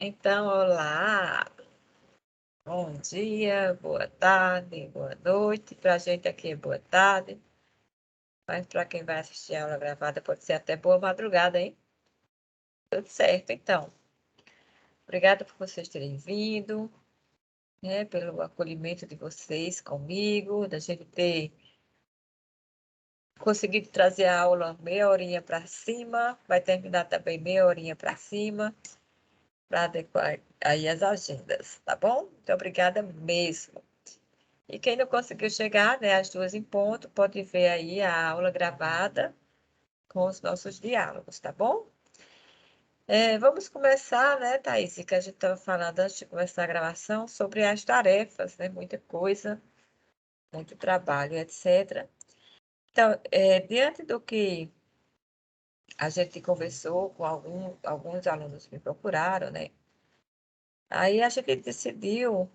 Então, olá, bom dia, boa tarde, boa noite. Para a gente aqui é boa tarde, mas para quem vai assistir a aula gravada pode ser até boa madrugada, hein? Tudo certo, então. Obrigada por vocês terem vindo, né, pelo acolhimento de vocês comigo, da gente ter conseguido trazer a aula meia horinha para cima, vai terminar também meia horinha para cima, para adequar aí as agendas, tá bom? Muito obrigada mesmo. E quem não conseguiu chegar, né, às 2 em ponto, pode ver aí a aula gravada com os nossos diálogos, tá bom? Vamos começar, né, Thaís, que a gente estava falando antes de começar a gravação, sobre as tarefas, né, muita coisa, muito trabalho, etc. Então, diante do que a gente conversou com alguns alunos que me procuraram, né, aí a gente decidiu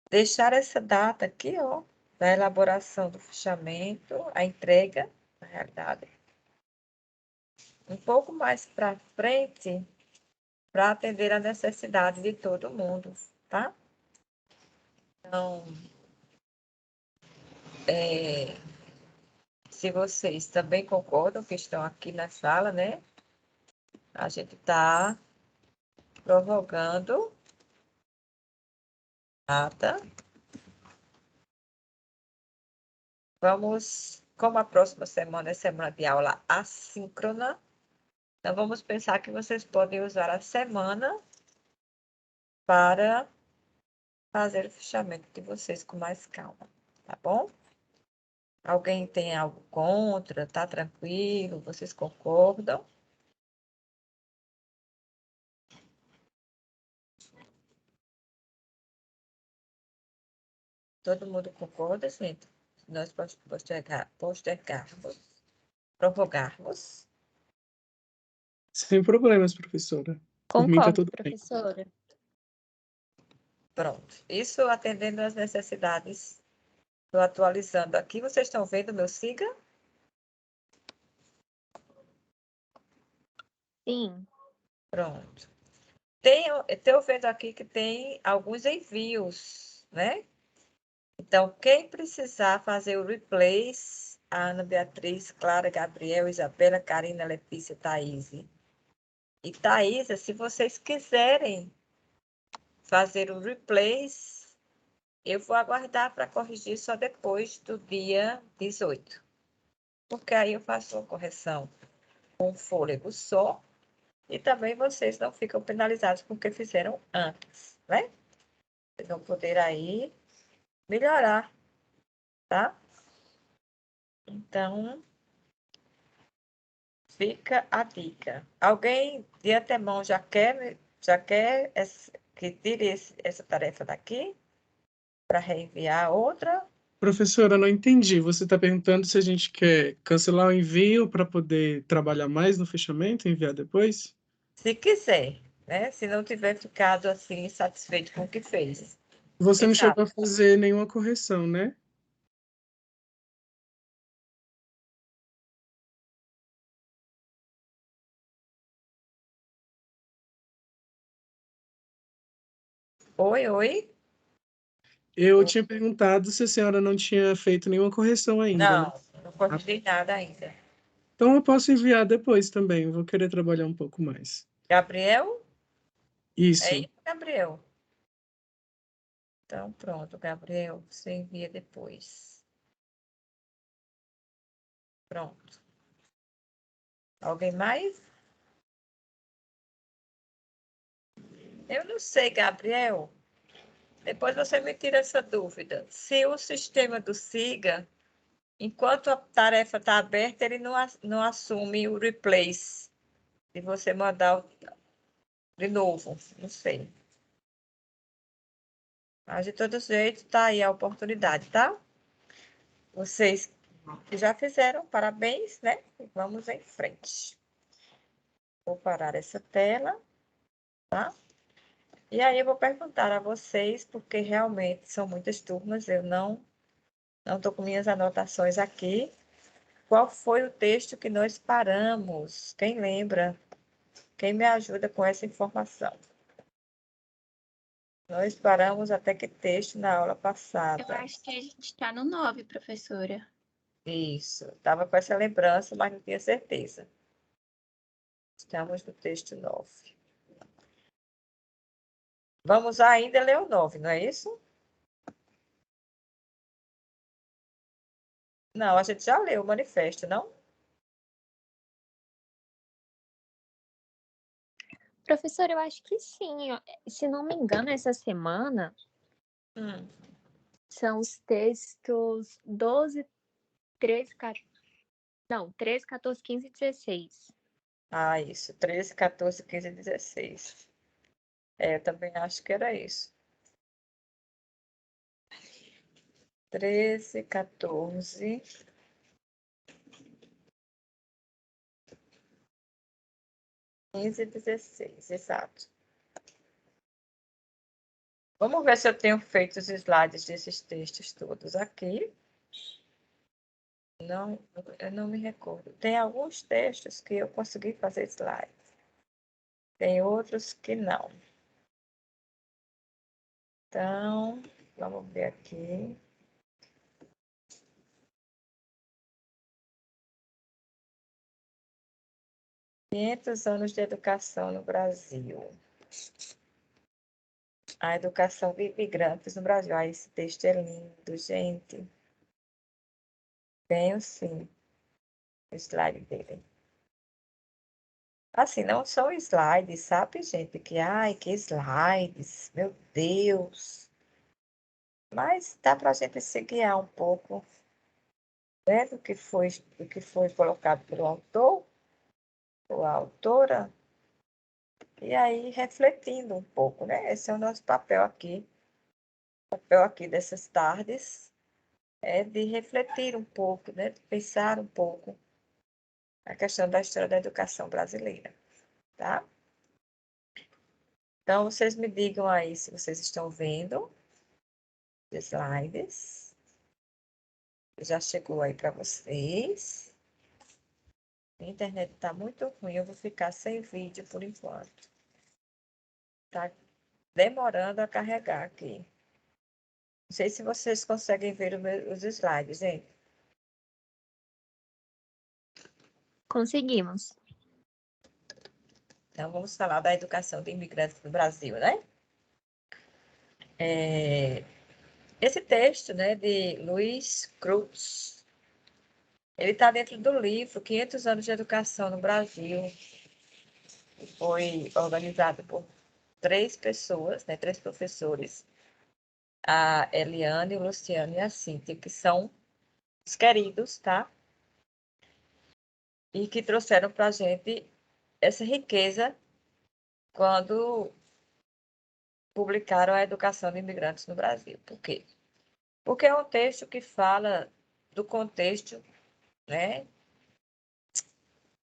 deixar essa data aqui, ó, da elaboração do fichamento, a entrega, na realidade, um pouco mais para frente, para atender a necessidade de todo mundo, tá? Então, se vocês também concordam que estão aqui na sala, né? A gente está prorrogando a data. Vamos, como a próxima semana é semana de aula assíncrona, então vamos pensar que vocês podem usar a semana para fazer o fechamento de vocês com mais calma, tá bom? Alguém tem algo contra? Tá tranquilo? Vocês concordam? Todo mundo concorda, gente? Nós postergarmos, prorrogarmos. Sem problemas, professora. Por mim tá Concordo, tudo bem. professora. Pronto. Isso atendendo às necessidades. Estou atualizando aqui. Vocês estão vendo o meu siga? Sim. Pronto. Estou vendo aqui que tem alguns envios, né? Então, quem precisar fazer o replace, a Ana Beatriz, Clara, Gabriel, Isabela, Karina, Letícia, Thaís. E Thaisa, se vocês quiserem fazer o replace, eu vou aguardar para corrigir só depois do dia 18. Porque aí eu faço uma correção com fôlego só e também vocês não ficam penalizados porque fizeram antes, né? Vocês vão poder aí melhorar, tá? Então, fica a dica. Alguém de antemão já quer que tire essa tarefa daqui para reenviar outra? Professora, não entendi. Você está perguntando se a gente quer cancelar o envio para poder trabalhar mais no fechamento e enviar depois? Se quiser, né? Se não tiver ficado assim satisfeito com o que fez. Você não Exato. chegou a fazer nenhuma correção, né? Oi, oi? Eu tinha perguntado se a senhora não tinha feito nenhuma correção ainda, né? Não corrigi nada ainda. Então eu posso enviar depois também. Vou querer trabalhar um pouco mais. Gabriel? É Isso. isso, Gabriel? Então, pronto, Gabriel, você envia depois. Pronto. Alguém mais? Eu não sei, Gabriel. Depois você me tira essa dúvida. Se o sistema do SIGA, enquanto a tarefa está aberta, ele não assume o replace de você mandar de novo. Não sei. Mas, de todo jeito, está aí a oportunidade, tá? Vocês que já fizeram, parabéns, né? Vamos em frente. Vou parar essa tela, tá? E aí eu vou perguntar a vocês, porque realmente são muitas turmas, eu não estou com minhas anotações aqui. Qual foi o texto que nós paramos? Quem lembra? Quem me ajuda com essa informação? Nós paramos até que texto na aula Eu passada? acho que a gente está no 9, professora. Isso. Estava com essa lembrança, mas não tinha certeza. Estamos no texto 9. Vamos ainda ler o 9, não é isso? Não, a gente já leu o manifesto, não? Professor, eu acho que sim. Se não me engano, essa semana Hum. são os textos 12, 13, não, 13, 14, 15 e 16. Ah, isso. 13, 14, 15 e 16. Eu também acho que era isso. 13, 14. 15 e 16, exato. Vamos ver se eu tenho feito os slides desses textos todos aqui. Não, eu não me recordo. Tem alguns textos que eu consegui fazer slides. Tem outros que não. Então, vamos ver aqui. "500 anos de educação no Brasil. A educação de imigrantes no Brasil." Ah, esse texto é lindo, gente. Tenho sim o slide dele. Assim, não são slides, sabe, gente? Ai, que slides, meu Deus. Mas dá para a gente se guiar um pouco, né, do que foi colocado pelo autor ou a autora, e aí refletindo um pouco, né? Esse é o nosso papel aqui. O papel aqui dessas tardes é de refletir um pouco, né? De pensar um pouco a questão da história da educação brasileira, tá? Então, vocês me digam aí se vocês estão vendo os slides. Já chegou aí para vocês. A internet está muito ruim, eu vou ficar sem vídeo por enquanto. Está demorando a carregar aqui. Não sei se vocês conseguem ver os slides, gente. Conseguimos. Então, vamos falar da educação de imigrantes no Brasil, né? Esse texto, né, de Luiz Cruz, ele está dentro do livro 500 anos de educação no Brasil. Foi organizado por 3 pessoas, né, 3 professores, a Eliane, o Luciano e a Cíntia, que são os queridos, tá? E que trouxeram para a gente essa riqueza quando publicaram a educação de imigrantes no Brasil. Por quê? Porque é um texto que fala do contexto, né,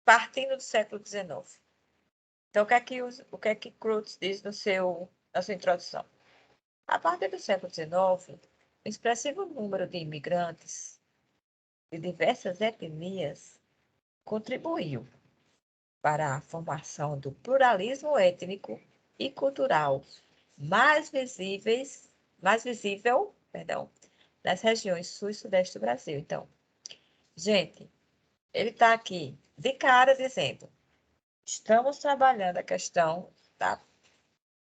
partindo do século XIX. Então, o que é que Cruz diz na sua introdução? A partir do século XIX, um expressivo número de imigrantes de diversas etnias contribuiu para a formação do pluralismo étnico e cultural mais visível, nas regiões sul e sudeste do Brasil. Então, gente, ele está aqui de cara dizendo: estamos trabalhando a questão da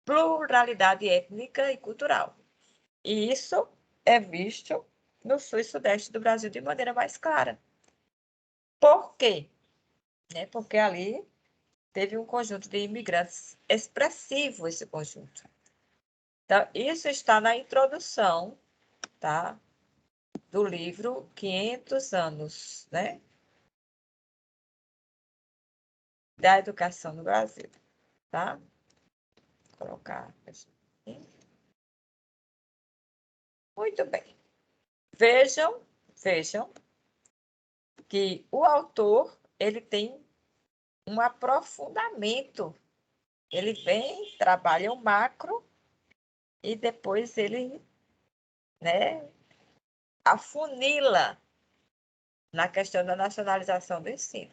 pluralidade étnica e cultural. E isso é visto no sul e sudeste do Brasil de maneira mais clara. Por quê? Porque ali teve um conjunto de imigrantes expressivo, esse conjunto. Então, isso está na introdução, tá, do livro 500 anos, né, da educação no Brasil, tá? Vou colocar aqui. Muito bem. Vejam que o autor, ele tem um aprofundamento. Ele vem, trabalha o macro e depois ele, né, afunila na questão da nacionalização do ensino.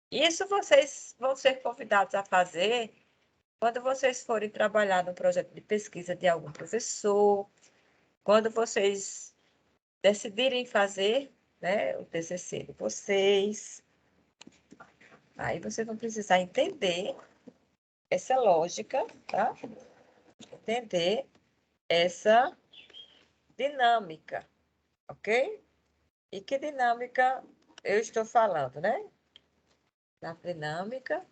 Isso vocês vão ser convidados a fazer quando vocês forem trabalhar no projeto de pesquisa de algum professor, quando vocês decidirem fazer, né, o TCC de vocês, aí vocês vão precisar entender essa lógica, tá? Entender essa dinâmica, ok? E que dinâmica eu estou falando, né? Da dinâmica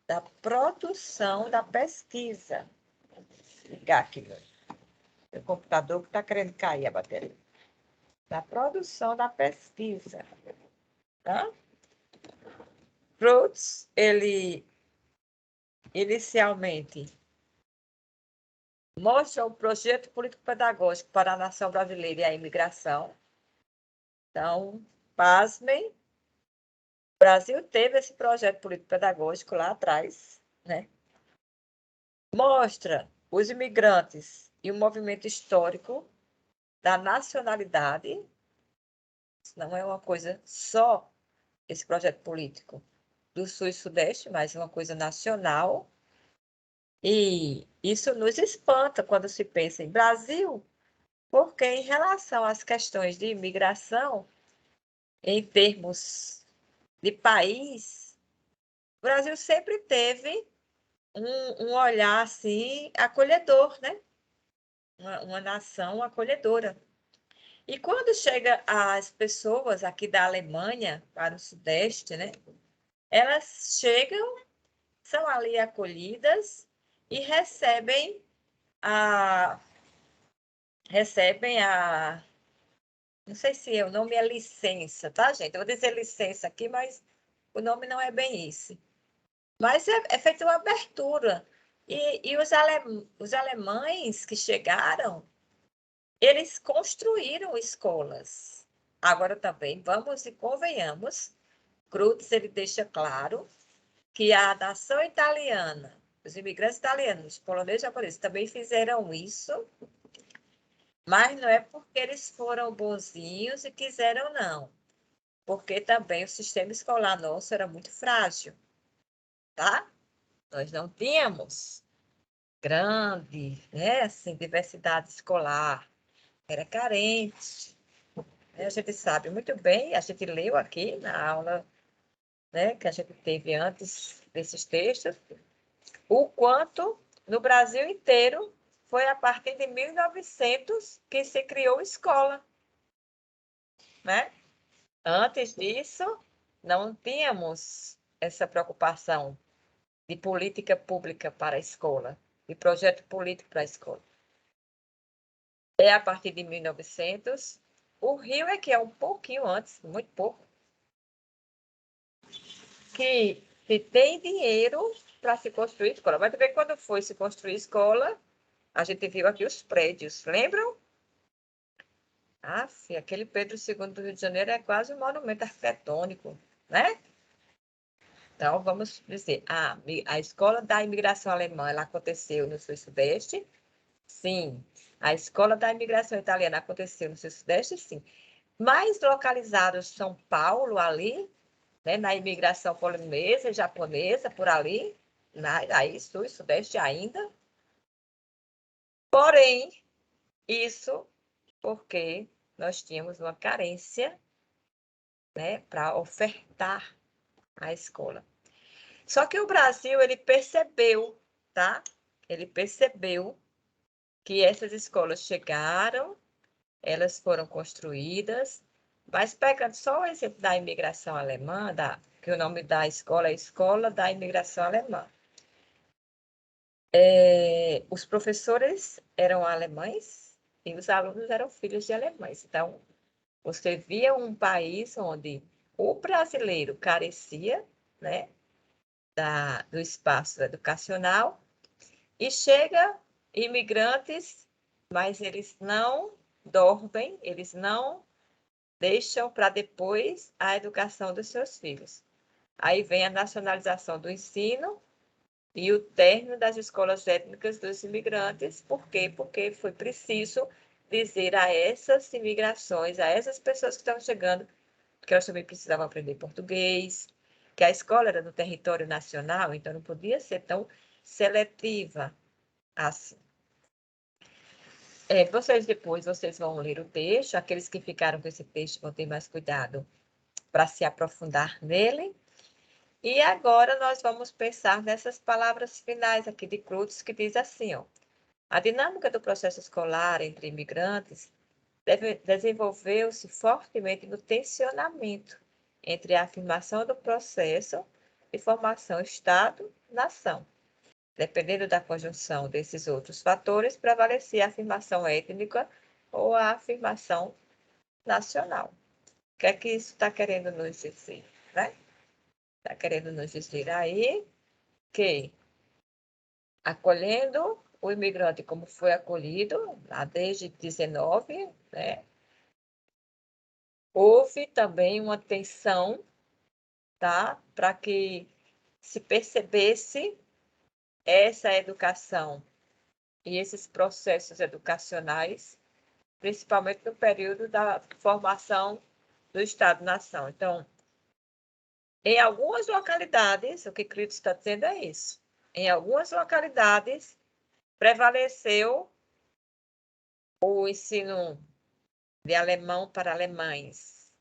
da produção da pesquisa. Vou ligar aqui meu computador que está querendo cair a bateria. Da produção da pesquisa, tá? Rhodes, ele inicialmente mostra o projeto político-pedagógico para a nação brasileira e a imigração. Então, pasmem, o Brasil teve esse projeto político-pedagógico lá atrás, né? Mostra os imigrantes e o movimento histórico da nacionalidade. Isso não é uma coisa só, esse projeto político do Sul e Sudeste, mas uma coisa nacional. E isso nos espanta quando se pensa em Brasil, porque em relação às questões de imigração, em termos de país, o Brasil sempre teve um olhar assim acolhedor, né? Uma nação acolhedora. E quando chega as pessoas aqui da Alemanha para o Sudeste, né? Elas chegam, são ali acolhidas e recebem não sei se o nome é licença, tá, gente? Eu vou dizer licença aqui, mas o nome não é bem esse. Mas é feita uma abertura. E os alemães que chegaram, eles construíram escolas. Agora também, vamos e convenhamos, Cruz, ele deixa claro que a nação italiana, os imigrantes italianos, poloneses e japoneses também fizeram isso, mas não é porque eles foram bonzinhos e quiseram, não. Porque também o sistema escolar nosso era muito frágil, tá? Nós não tínhamos grande, né, assim, diversidade escolar, era carente. A gente sabe muito bem, a gente leu aqui na aula, né, que a gente teve antes desses textos, o quanto no Brasil inteiro foi a partir de 1900 que se criou escola, né? Antes disso, não tínhamos essa preocupação de política pública para a escola, de projeto político para a escola. É a partir de 1900. O Rio é que é um pouquinho antes, muito pouco, que se tem dinheiro para se construir escola. Mas também quando foi se construir escola, a gente viu aqui os prédios, lembram? Aquele Pedro II do Rio de Janeiro é quase um monumento arquitetônico, né? Então, vamos dizer, a escola da imigração alemã, ela aconteceu no Sul e Sudeste? Sim. A escola da imigração italiana aconteceu no Sul e Sudeste? Sim. Mais localizado São Paulo, ali, né, na imigração polonesa, japonesa, por ali, aí Sul e Sudeste ainda. Porém, isso porque nós tínhamos uma carência, né, para ofertar a escola. Só que o Brasil, ele percebeu, tá? Ele percebeu que essas escolas chegaram, elas foram construídas, mas pegando só o exemplo da imigração alemã, que o nome da escola é Escola da Imigração Alemã. Os professores eram alemães e os alunos eram filhos de alemães. Então, você via um país onde o brasileiro carecia, né, do espaço educacional, e chega imigrantes, mas eles não dormem, eles não deixam para depois a educação dos seus filhos. Aí vem a nacionalização do ensino e o término das escolas étnicas dos imigrantes. Por quê? Porque foi preciso dizer a essas imigrações, a essas pessoas que estão chegando, que elas também precisavam aprender português, que a escola era no território nacional, então não podia ser tão seletiva, assim. Depois vocês vão ler o texto, aqueles que ficaram com esse texto vão ter mais cuidado para se aprofundar nele. E agora nós vamos pensar nessas palavras finais aqui de Cruz, que diz assim, ó, a dinâmica do processo escolar entre imigrantes desenvolveu-se fortemente no tensionamento entre a afirmação do processo de formação Estado-nação. Dependendo da conjunção desses outros fatores, prevalecia a afirmação étnica ou a afirmação nacional. O que é que isso está querendo nos dizer, né? Está querendo nos dizer aí que, acolhendo o imigrante como foi acolhido lá desde 19, né? Houve também uma tensão, tá? Para que se percebesse essa educação e esses processos educacionais, principalmente no período da formação do Estado-nação. Então, em algumas localidades, o que Cristo está dizendo é isso. Em algumas localidades, prevaleceu o ensino de alemão para alemães.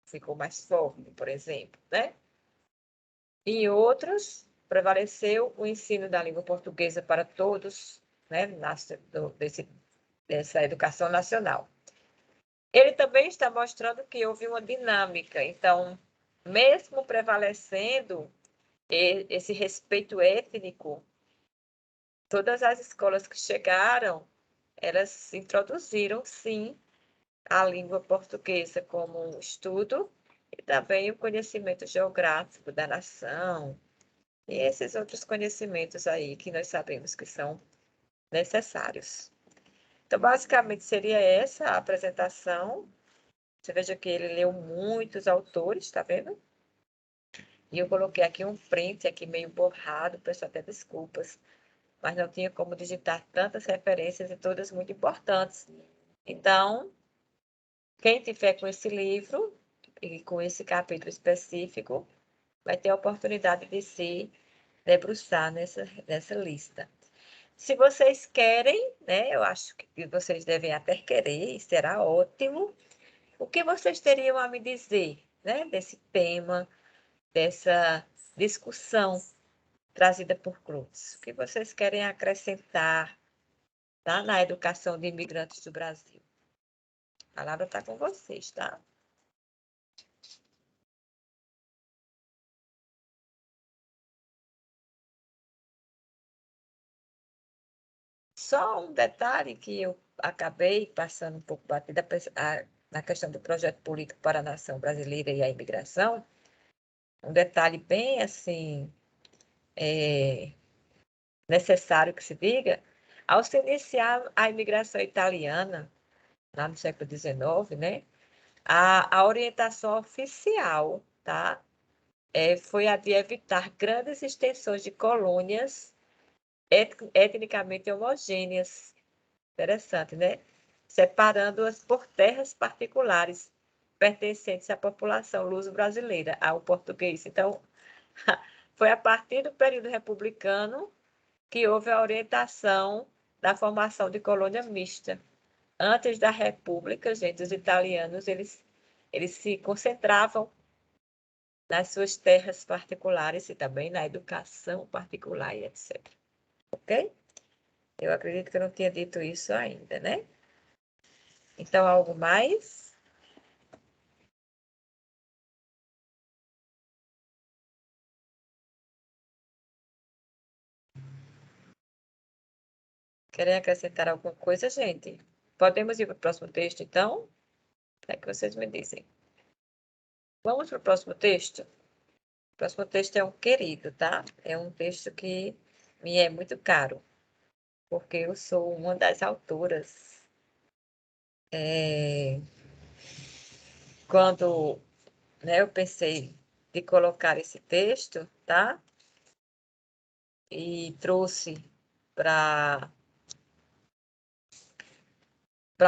Ficou mais forte, por exemplo, né? Em outros, prevaleceu o ensino da língua portuguesa para todos, né? Dessa educação nacional. Ele também está mostrando que houve uma dinâmica. Então, mesmo prevalecendo esse respeito étnico, todas as escolas que chegaram, elas introduziram, sim, a língua portuguesa como um estudo e também o conhecimento geográfico da nação e esses outros conhecimentos aí que nós sabemos que são necessários. Então, basicamente, seria essa a apresentação. Você veja que ele leu muitos autores, tá vendo? E eu coloquei aqui um print aqui meio borrado, peço até desculpas, mas não tinha como digitar tantas referências e todas muito importantes. Então, quem tiver com esse livro e com esse capítulo específico, vai ter a oportunidade de se debruçar nessa lista. Se vocês querem, né, eu acho que vocês devem até querer, será ótimo. O que vocês teriam a me dizer, né, desse tema, dessa discussão trazida por Cruz? O que vocês querem acrescentar, tá, na educação de imigrantes do Brasil? A palavra está com vocês, tá? Só um detalhe que eu acabei passando um pouco batida na questão do projeto político para a nação brasileira e a imigração. Um detalhe bem, assim, necessário que se diga, ao se iniciar a imigração italiana, lá no século XIX, né, a orientação oficial, tá, foi a de evitar grandes extensões de colônias etnicamente homogêneas. Interessante, né? Separando-as por terras particulares pertencentes à população luso-brasileira, ao português. Então, foi a partir do período republicano que houve a orientação da formação de colônia mista. Antes da República, gente, os italianos, eles se concentravam nas suas terras particulares e também na educação particular e etc. Ok? Eu acredito que eu não tinha dito isso ainda, né? Então, algo mais? Querem acrescentar alguma coisa, gente? Podemos ir para o próximo texto, então? É que vocês me dizem. Vamos para o próximo texto? O próximo texto é um querido, tá? É um texto que me é muito caro, porque eu sou uma das autoras. Quando, né, eu pensei de colocar esse texto, tá? E trouxe para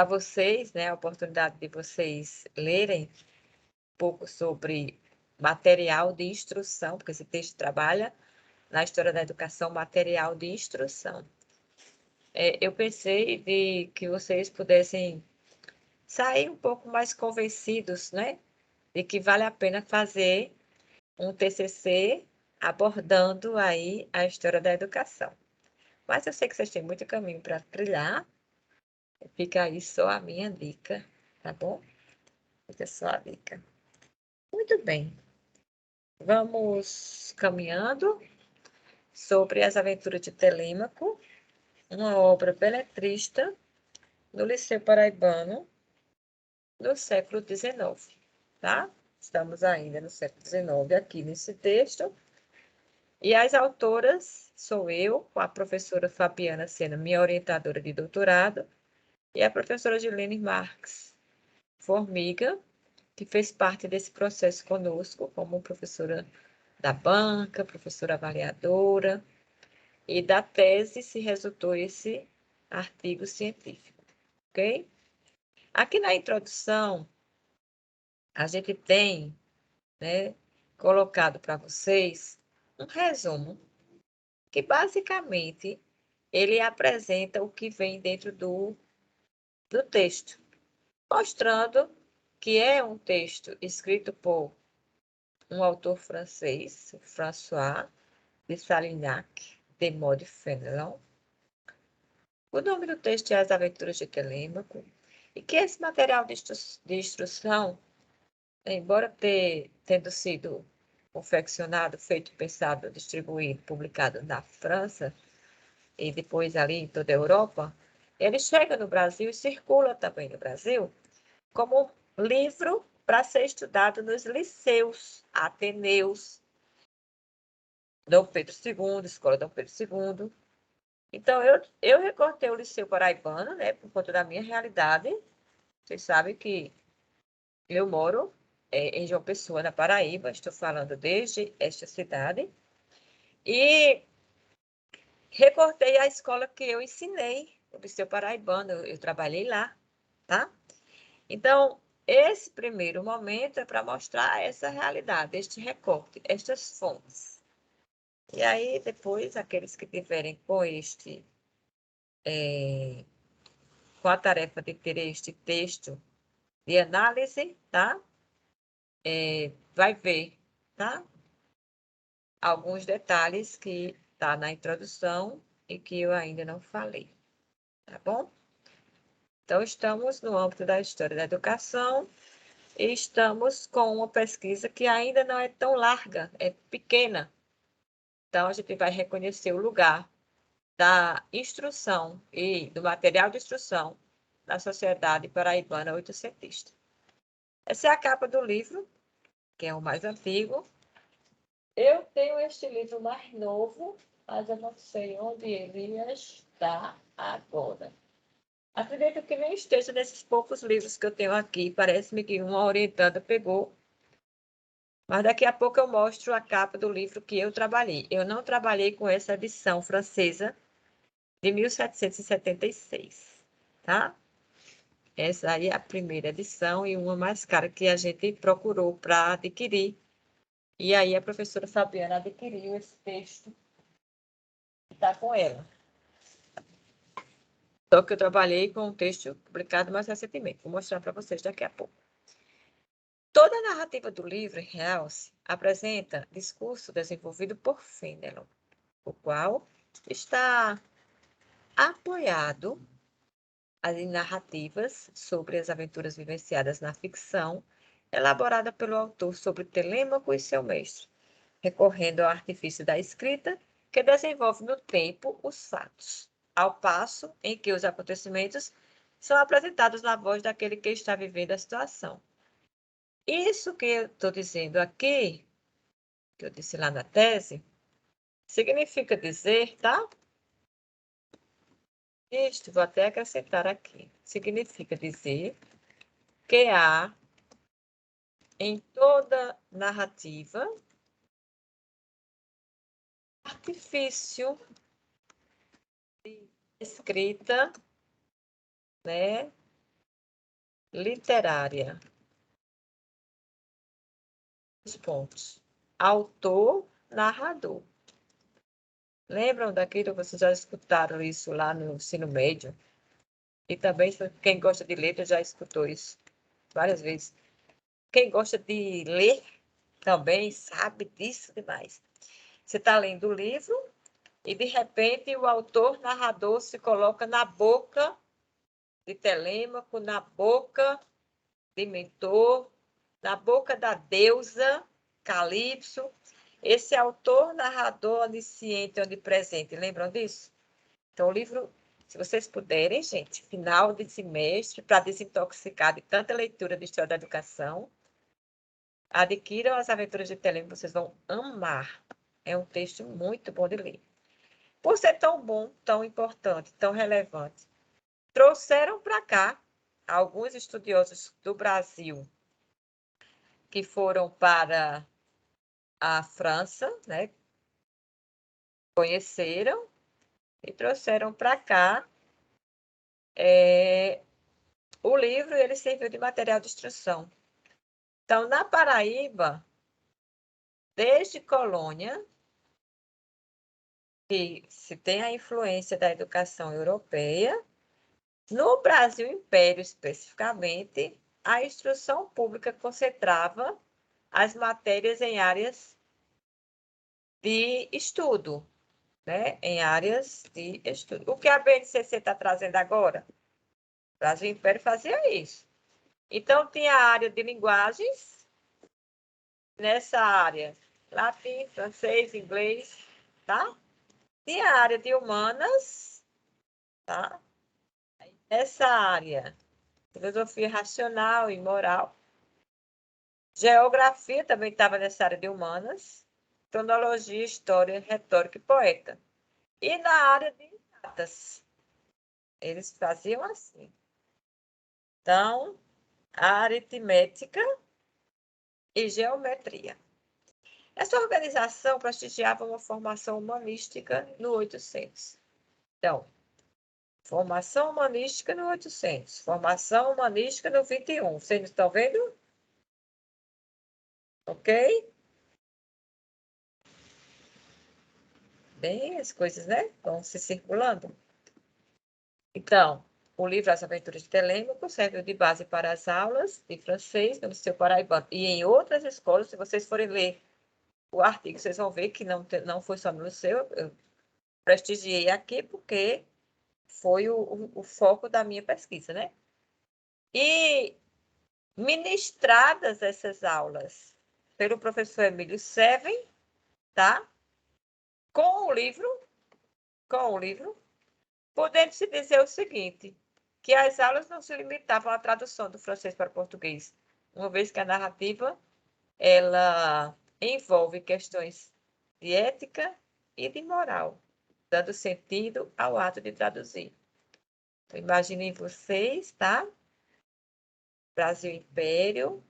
vocês, né, a oportunidade de vocês lerem um pouco sobre material de instrução, porque esse texto trabalha na história da educação, material de instrução. Eu pensei de que vocês pudessem sair um pouco mais convencidos, né? De que vale a pena fazer um TCC abordando aí a história da educação. Mas eu sei que vocês têm muito caminho para trilhar. Fica aí só a minha dica, tá bom? Fica só a dica. Muito bem. Vamos caminhando sobre as aventuras de Telêmaco, uma obra beletrista no Liceu Paraibano do século XIX, tá? Estamos ainda no século XIX aqui nesse texto. E as autoras sou eu, com a professora Fabiana sendo minha orientadora de doutorado, e a professora Gilene Marques Formiga, que fez parte desse processo conosco, como professora da banca, professora avaliadora, e da tese se resultou esse artigo científico, ok? Aqui na introdução, a gente tem, né, colocado para vocês um resumo que basicamente ele apresenta o que vem dentro do texto, mostrando que é um texto escrito por um autor francês, François de Salignac de Maure-Fénelon. O nome do texto é As Aventuras de Telêmaco, e que esse material de instrução, embora tendo sido confeccionado, feito, pensado, distribuído, publicado na França e depois ali em toda a Europa, ele chega no Brasil e circula também no Brasil como livro para ser estudado nos liceus, ateneus, Dom Pedro II, Escola Dom Pedro II. Então, eu recortei o Liceu Paraibano, né, por conta da minha realidade. Vocês sabem que eu moro em João Pessoa, na Paraíba, estou falando desde esta cidade. E recortei a escola que eu ensinei, o Liceu Paraibano, eu trabalhei lá, tá? Então, esse primeiro momento é para mostrar essa realidade, este recorte, estas fontes. E aí, depois, aqueles que tiverem com com a tarefa de ter este texto de análise, tá? Vai ver, tá? Alguns detalhes que tá na introdução e que eu ainda não falei, tá bom? Então, estamos no âmbito da história da educação e estamos com uma pesquisa que ainda não é tão larga, é pequena. Então, a gente vai reconhecer o lugar da instrução e do material de instrução na sociedade paraibana oitocentista. Essa é a capa do livro, que é o mais antigo. Eu tenho este livro mais novo, mas eu não sei onde ele está agora. Acredito que nem esteja nesses poucos livros que eu tenho aqui. Parece-me que uma orientada pegou. Mas daqui a pouco eu mostro a capa do livro que eu trabalhei. Eu não trabalhei com essa edição francesa de 1776, tá? Essa aí é a primeira edição e uma mais cara que a gente procurou para adquirir. E aí a professora Fabiana adquiriu esse texto e está com ela. Só que eu trabalhei com um texto publicado mais recentemente. Vou mostrar para vocês daqui a pouco. Toda a narrativa do livro, em Realce, apresenta discurso desenvolvido por Fénelon, o qual está apoiado em narrativas sobre as aventuras vivenciadas na ficção, elaborada pelo autor sobre Telêmaco e seu mestre, recorrendo ao artifício da escrita, que desenvolve no tempo os fatos, ao passo em que os acontecimentos são apresentados na voz daquele que está vivendo a situação. Isso que eu estou dizendo aqui, que eu disse lá na tese, significa dizer, tá? Isto, vou até acrescentar aqui. Significa dizer que há em toda narrativa artifício de escrita, né, literária. Os pontos. Autor, narrador. Lembram daquilo? Vocês já escutaram isso lá no ensino médio? E também, quem gosta de letra já escutou isso várias vezes. Quem gosta de ler também sabe disso demais. Você está lendo o livro e, de repente, o autor, narrador, se coloca na boca de Telêmaco, na boca de Mentor, na boca da deusa Calypso. Esse autor, narrador, onisciente, onipresente, lembram disso? Então, o livro, se vocês puderem, gente, final de semestre, para desintoxicar de tanta leitura de História da Educação, adquiram As Aventuras de Telêmaco, vocês vão amar. É um texto muito bom de ler. Por ser tão bom, tão importante, tão relevante, trouxeram para cá alguns estudiosos do Brasil que foram para a França, né? Conheceram e trouxeram para cá o livro e ele serviu de material de instrução. Então, na Paraíba, desde Colônia, que se tem a influência da educação europeia, no Brasil Império especificamente, a instrução pública concentrava as matérias em áreas de estudo, né? Em áreas de estudo. O que a BNCC está trazendo agora? O Brasil Império fazia isso. Então, tinha a área de linguagens, nessa área, latim, francês, inglês, tá? Tinha a área de humanas, tá? Nessa área, filosofia racional e moral. Geografia também estava nessa área de humanas. Cronologia, história, retórica e poeta. E na área de exatas, eles faziam assim. Então, a aritmética e geometria. Essa organização prestigiava uma formação humanística no 800. Então, formação humanística no 800, formação humanística no 21. Vocês estão vendo? Ok? Bem, as coisas, né? Vão se circulando. Então, o livro As Aventuras de Telêmaco serviu de base para as aulas de francês no Liceu Paraibano. E em outras escolas, se vocês forem ler o artigo, vocês vão ver que não foi só no Liceu. Eu prestigiei aqui porque foi o foco da minha pesquisa, né? E ministradas essas aulas pelo professor Emílio Seven, tá? Com o livro, podendo-se dizer o seguinte, que as aulas não se limitavam à tradução do francês para o português, uma vez que a narrativa, ela envolve questões de ética e de moral, dando sentido ao ato de traduzir. Então, imaginem vocês, tá? Brasil Império,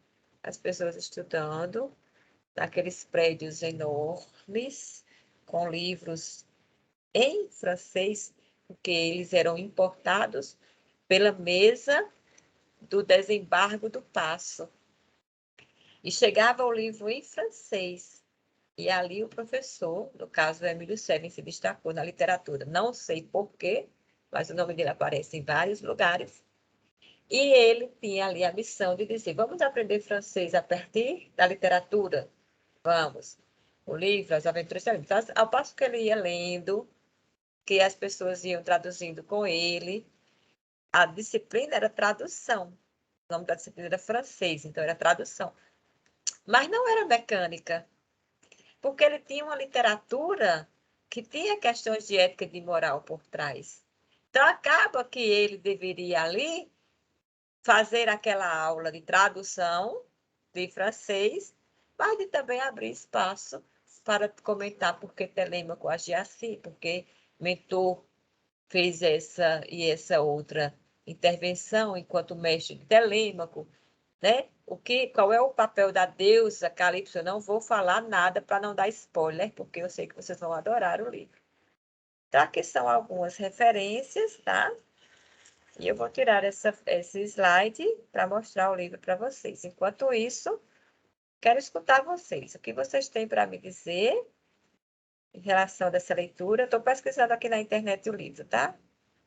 as pessoas estudando naqueles prédios enormes, com livros em francês, porque eles eram importados pela mesa do desembargo do Paço. E chegava o livro em francês. E ali o professor, no caso o Emílio Seven, se destacou na literatura. Não sei porquê, mas o nome dele aparece em vários lugares. E ele tinha ali a missão de dizer, vamos aprender francês a partir da literatura? Vamos. O livro, As Aventuras de Telêmaco. Então, ao passo que ele ia lendo, que as pessoas iam traduzindo com ele, a disciplina era tradução. O nome da disciplina era francês, então era tradução. Mas não era mecânica, porque ele tinha uma literatura que tinha questões de ética e de moral por trás. Então, acaba que ele deveria ali fazer aquela aula de tradução de francês, mas de também abrir espaço para comentar por que Telêmaco agia assim, porque Mentor fez essa e essa outra intervenção enquanto mestre de Telêmaco, né? Qual é o papel da deusa Calypso? Eu não vou falar nada para não dar spoiler, porque eu sei que vocês vão adorar o livro. Então, aqui são algumas referências, tá? E eu vou tirar esse slide para mostrar o livro para vocês. Enquanto isso, quero escutar vocês. O que vocês têm para me dizer em relação dessa leitura. Estou pesquisando aqui na internet o livro, tá?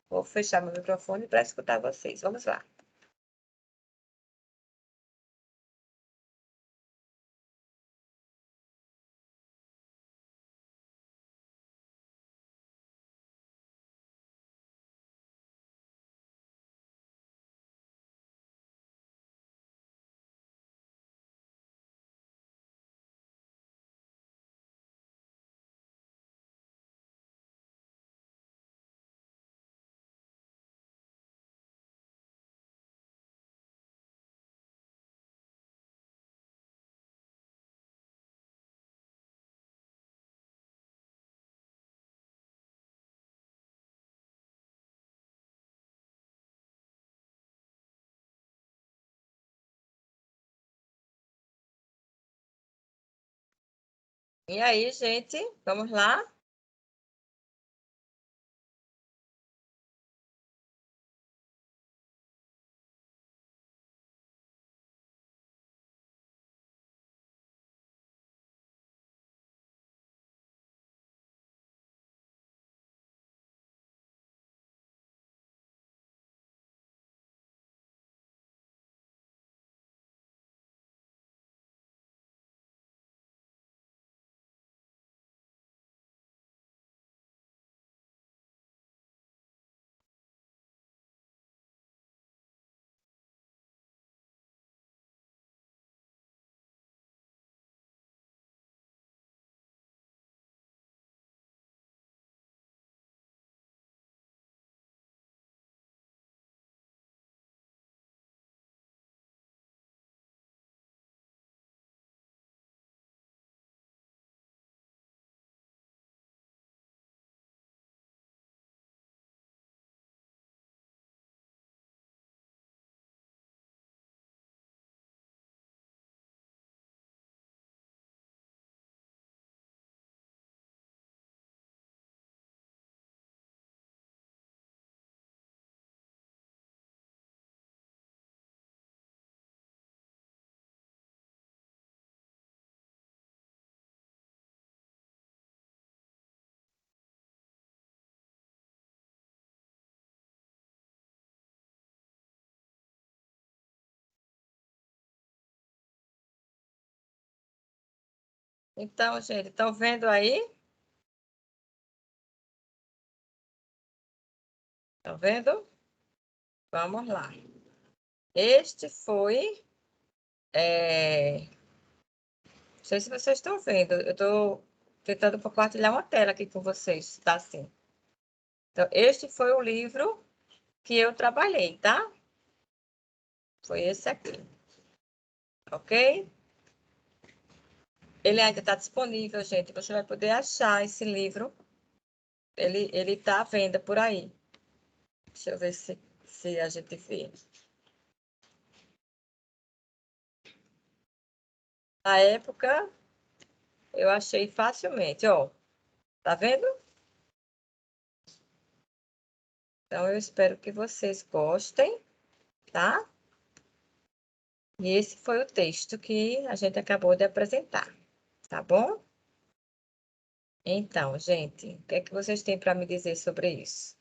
Vou fechar meu microfone para escutar vocês. Vamos lá. E aí, gente, vamos lá? Então, gente, estão vendo aí? Estão vendo? Vamos lá. Este foi... Não sei se vocês estão vendo. Eu estou tentando compartilhar uma tela aqui com vocês, tá assim. Então, este foi o livro que eu trabalhei, tá? Foi esse aqui. Ok? Ele ainda está disponível, gente. Você vai poder achar esse livro. Ele está à venda por aí. Deixa eu ver se a gente vê. Na época, eu achei facilmente, ó. Tá vendo? Então, eu espero que vocês gostem, tá? E esse foi o texto que a gente acabou de apresentar, tá bom? Então, gente, o que é que vocês têm para me dizer sobre isso?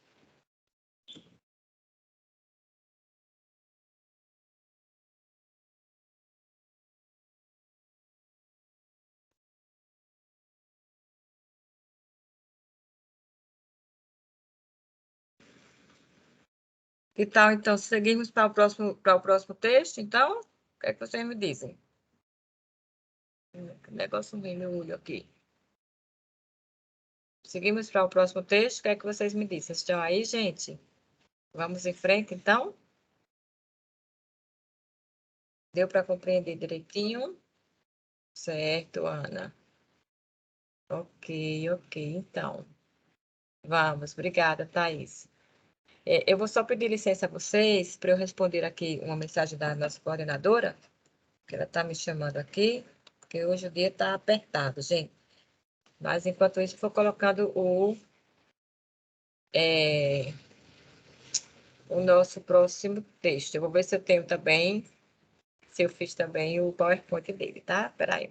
Que tal, então, seguimos para o próximo texto, então? O que é que vocês me dizem? Que negócio no meu olho aqui. Seguimos para o próximo texto, o que é que vocês me dizem? Estão aí, gente? Vamos em frente, então? Deu para compreender direitinho? Certo, Ana. Ok, então. Vamos, obrigada, Thaís. Eu vou só pedir licença a vocês para eu responder aqui uma mensagem da nossa coordenadora, que ela está me chamando aqui, porque hoje o dia está apertado, gente. Mas, enquanto isso, vou colocando o nosso próximo texto. Eu vou ver se eu tenho também, se eu fiz também o PowerPoint dele, tá? Espera aí,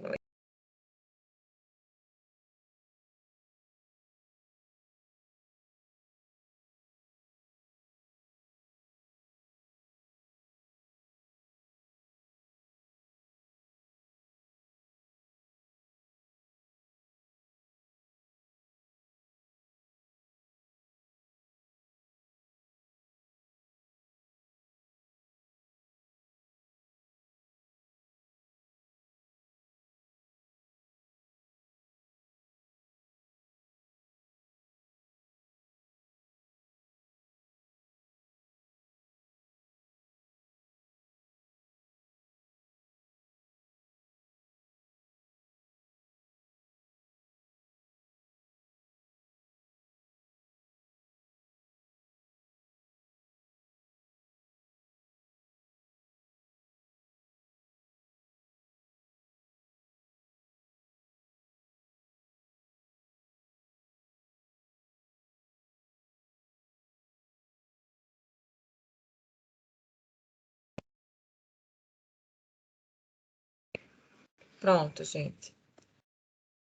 Pronto, gente.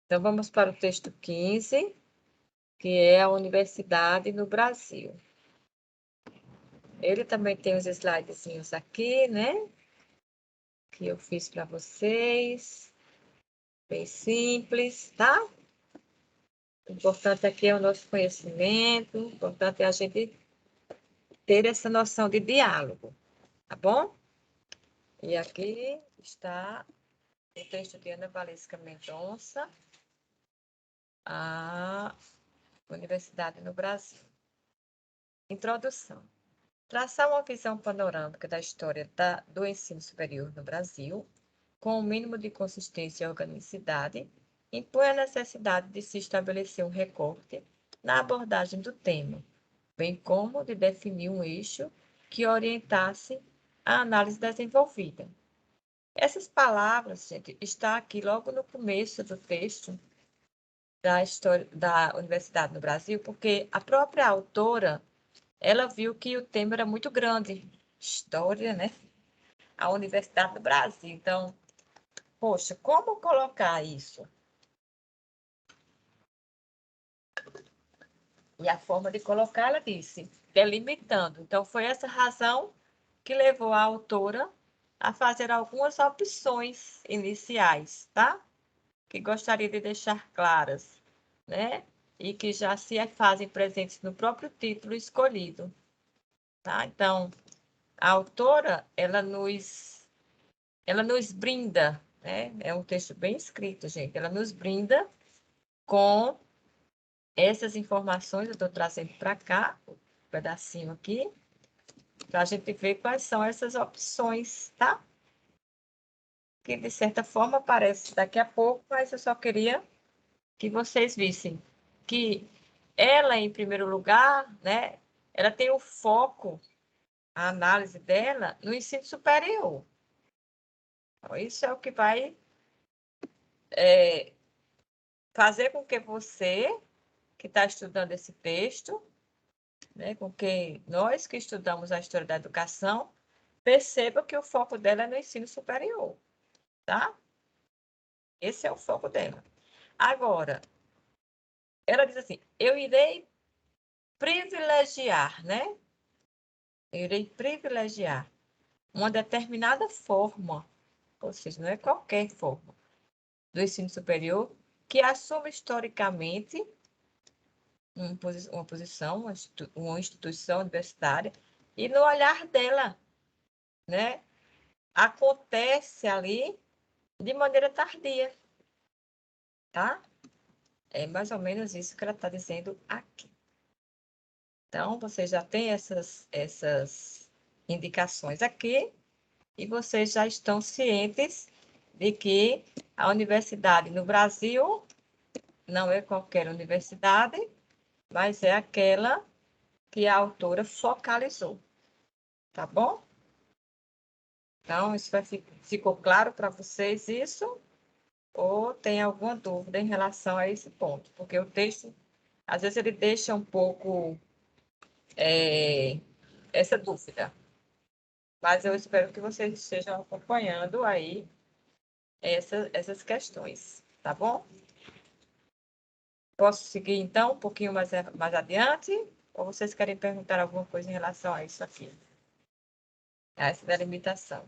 Então, vamos para o texto 15, que é a Universidade no Brasil. Ele também tem os slidezinhos aqui, né? Que eu fiz para vocês. Bem simples, tá? O importante aqui é o nosso conhecimento, o importante é a gente ter essa noção de diálogo, tá bom? E aqui está o texto de Ana Valesca Mendonça, a Universidade no Brasil. Introdução. Traçar uma visão panorâmica da história do ensino superior no Brasil, com o mínimo de consistência e organicidade, impõe a necessidade de se estabelecer um recorte na abordagem do tema, bem como de definir um eixo que orientasse a análise desenvolvida. Essas palavras, gente, está aqui logo no começo do texto da história da Universidade no Brasil, porque a própria autora, ela viu que o tema era muito grande. História, né? A Universidade do Brasil. Então, poxa, como colocar isso? E a forma de colocar, ela disse, delimitando. Então, foi essa razão que levou a autora a fazer algumas opções iniciais, tá? Que gostaria de deixar claras, né? E que já se fazem presentes no próprio título escolhido, tá? Então, a autora, ela nos brinda, né? É um texto bem escrito, gente. Ela nos brinda com essas informações, eu estou trazendo para cá, um pedacinho aqui, para a gente ver quais são essas opções, tá? Que, de certa forma, aparece daqui a pouco, mas eu só queria que vocês vissem que ela, em primeiro lugar, né, ela tem o foco, a análise dela, no ensino superior. Então, isso é o que vai fazer com que você, que está estudando esse texto, né, com que nós que estudamos a história da educação, perceba que o foco dela é no ensino superior, tá? Esse é o foco dela. Agora, ela diz assim, eu irei privilegiar, né? Eu irei privilegiar uma determinada forma, ou seja, não é qualquer forma, do ensino superior que assuma historicamente uma posição, uma instituição universitária, e no olhar dela, né? Acontece ali de maneira tardia, tá? É mais ou menos isso que ela está dizendo aqui. Então, você já tem essas indicações aqui e vocês já estão cientes de que a universidade no Brasil não é qualquer universidade, mas é aquela que a autora focalizou, tá bom? Então, ficou claro para vocês isso? Ou tem alguma dúvida em relação a esse ponto? Porque o texto, às vezes, ele deixa um pouco essa dúvida. Mas eu espero que vocês estejam acompanhando aí essas questões, tá bom? Posso seguir, então, um pouquinho mais adiante? Ou vocês querem perguntar alguma coisa em relação a isso aqui? A essa delimitação.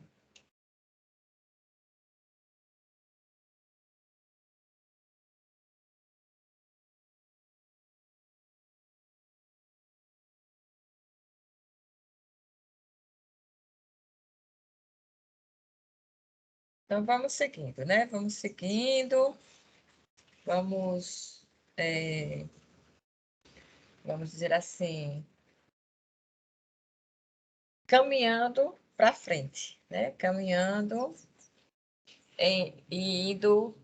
Então, vamos seguindo, né? Vamos seguindo. Vamos dizer assim, caminhando para frente, né? Caminhando e indo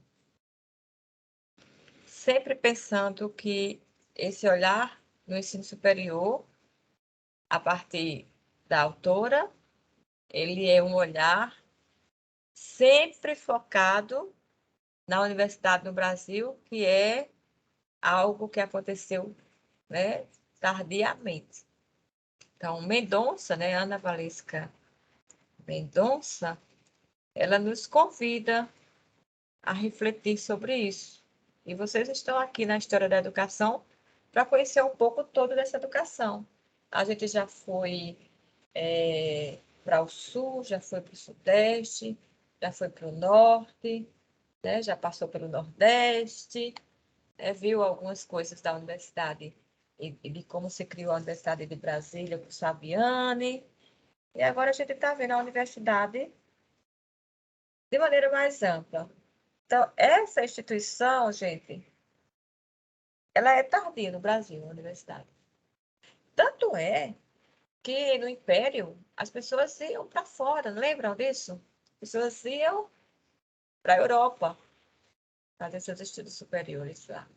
sempre pensando que esse olhar no ensino superior, a partir da autora, ele é um olhar sempre focado na universidade no Brasil, que é algo que aconteceu, né, tardiamente. Então, Mendonça, né, Ana Valesca Mendonça, ela nos convida a refletir sobre isso. E vocês estão aqui na História da Educação para conhecer um pouco todo dessa educação. A gente já foi para o Sul, já foi para o Sudeste, já foi para o Norte, né? Já passou pelo Nordeste, viu algumas coisas da universidade e de como se criou a Universidade de Brasília com o Saviani. E agora a gente está vendo a universidade de maneira mais ampla. Então, essa instituição, gente, ela é tardia no Brasil, a universidade. Tanto é que no Império as pessoas iam para fora, não lembram disso? As pessoas iam para a Europa fazer seus estudos superiores lá.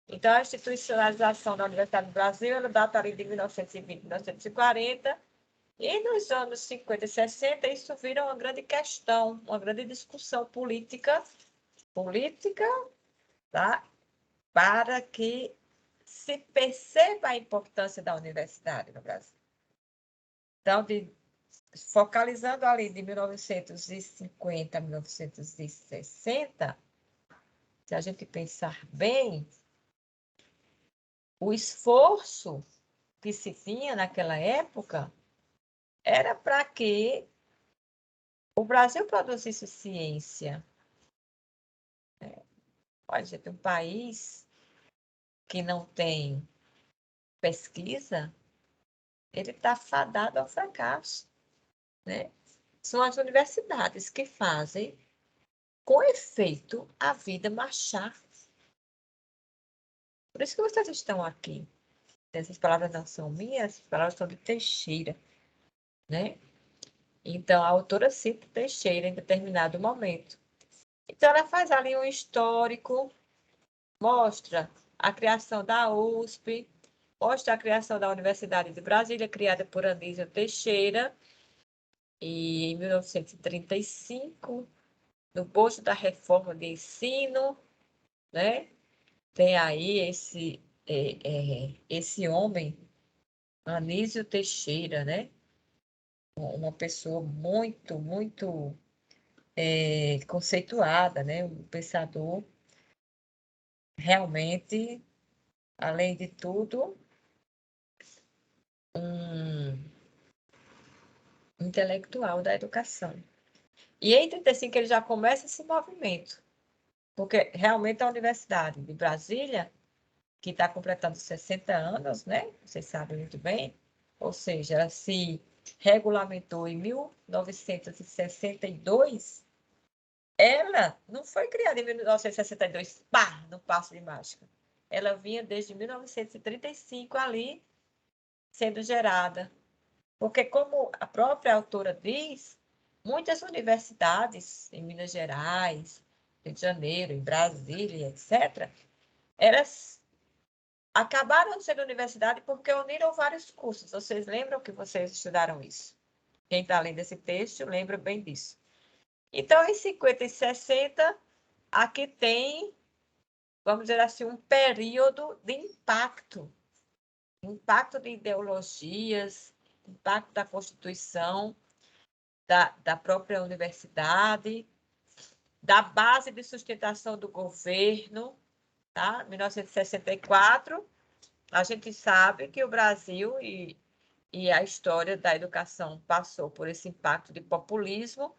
Então, a institucionalização da Universidade do Brasil, ela data ali de 1920, 1940, e nos anos 50 e 60, isso vira uma grande questão, uma grande discussão política, tá? Para que se perceba a importância da universidade no Brasil. Então, focalizando ali de 1950 a 1960, se a gente pensar bem, o esforço que se tinha naquela época era para que o Brasil produzisse ciência. Olha, gente, um país que não tem pesquisa, ele está fadado ao fracasso, né? São as universidades que fazem, com efeito, a vida marchar. Por isso que vocês estão aqui. Essas palavras não são minhas, as palavras são de Teixeira, né? Então, a autora cita Teixeira em determinado momento. Então, ela faz ali um histórico, mostra a criação da USP, mostra a criação da Universidade de Brasília, criada por Anísio Teixeira, e em 1935, no bojo da reforma de ensino, né? Tem aí esse homem, Anísio Teixeira, né? Uma pessoa muito, muito conceituada, né? Um pensador realmente, além de tudo, um intelectual da educação. E em 35 ele já começa esse movimento, porque realmente a Universidade de Brasília, que está completando 60 anos, né? Vocês sabem muito bem, ou seja, ela se regulamentou em 1962, ela não foi criada em 1962, pá, no passo de mágica. Ela vinha desde 1935 ali sendo gerada. Porque, como a própria autora diz, muitas universidades em Minas Gerais, Rio de Janeiro, em Brasília, etc., elas acabaram sendo universidade porque uniram vários cursos. Vocês lembram que vocês estudaram isso? Quem está lendo esse texto lembra bem disso. Então, em 50 e 60, aqui tem, vamos dizer assim, um período de impacto de ideologias, impacto da Constituição, da própria universidade, da base de sustentação do governo, tá? 1964, a gente sabe que o Brasil e a história da educação passou por esse impacto de populismo,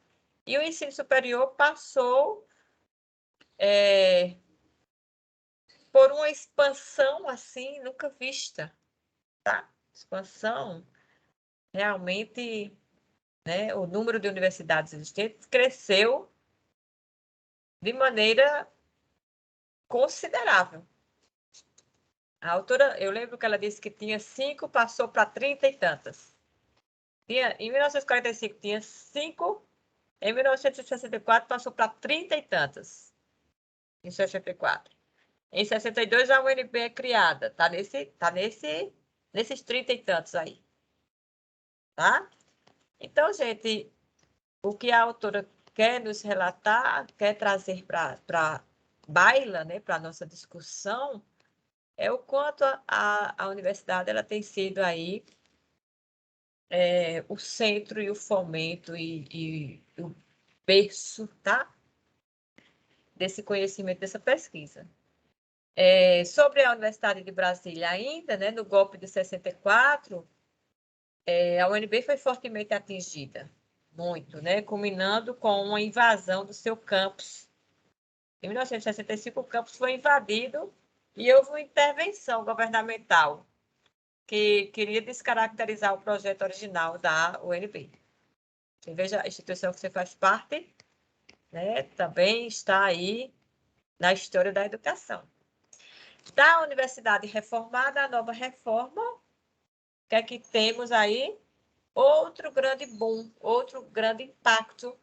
e o ensino superior passou por uma expansão assim nunca vista, tá? Expansão realmente, né? O número de universidades existentes cresceu de maneira considerável. A autora, eu lembro que ela disse que tinha 5, passou para 30 e tantas. Em 1945 tinha 5, em 1964 passou para 30 e tantas. Em 64. Em 62 a UNB é criada, tá nesses 30 e tantos aí. Tá? Então, gente, o que a autora quer nos relatar, quer trazer para baila, né, para a nossa discussão, é o quanto a universidade ela tem sido aí o centro e o fomento e o berço, tá? desse conhecimento, dessa pesquisa. Sobre a Universidade de Brasília ainda, né, no golpe de 64, a UNB foi fortemente atingida, muito, né, culminando com uma invasão do seu campus. Em 1965, o campus foi invadido e houve uma intervenção governamental que queria descaracterizar o projeto original da UNB. Você veja, a instituição que você faz parte, né, também está aí na história da educação. Da Universidade Reformada, a nova reforma, o que é que temos aí? Outro grande boom, outro grande impacto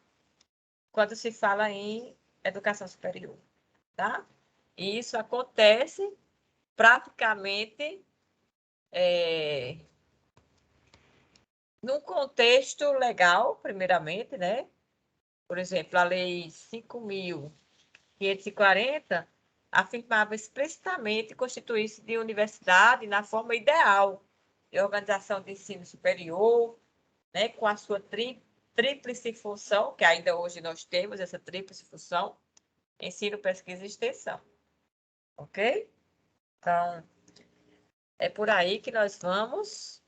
quando se fala em educação superior, tá? E isso acontece praticamente num contexto legal, primeiramente, né? Por exemplo, a Lei 5.540 afirmava explicitamente constituir-se de universidade na forma ideal de organização de ensino superior, né, com a sua tríplice função, que ainda hoje nós temos essa tríplice função, ensino, pesquisa e extensão. Ok? Então, é por aí que nós vamos,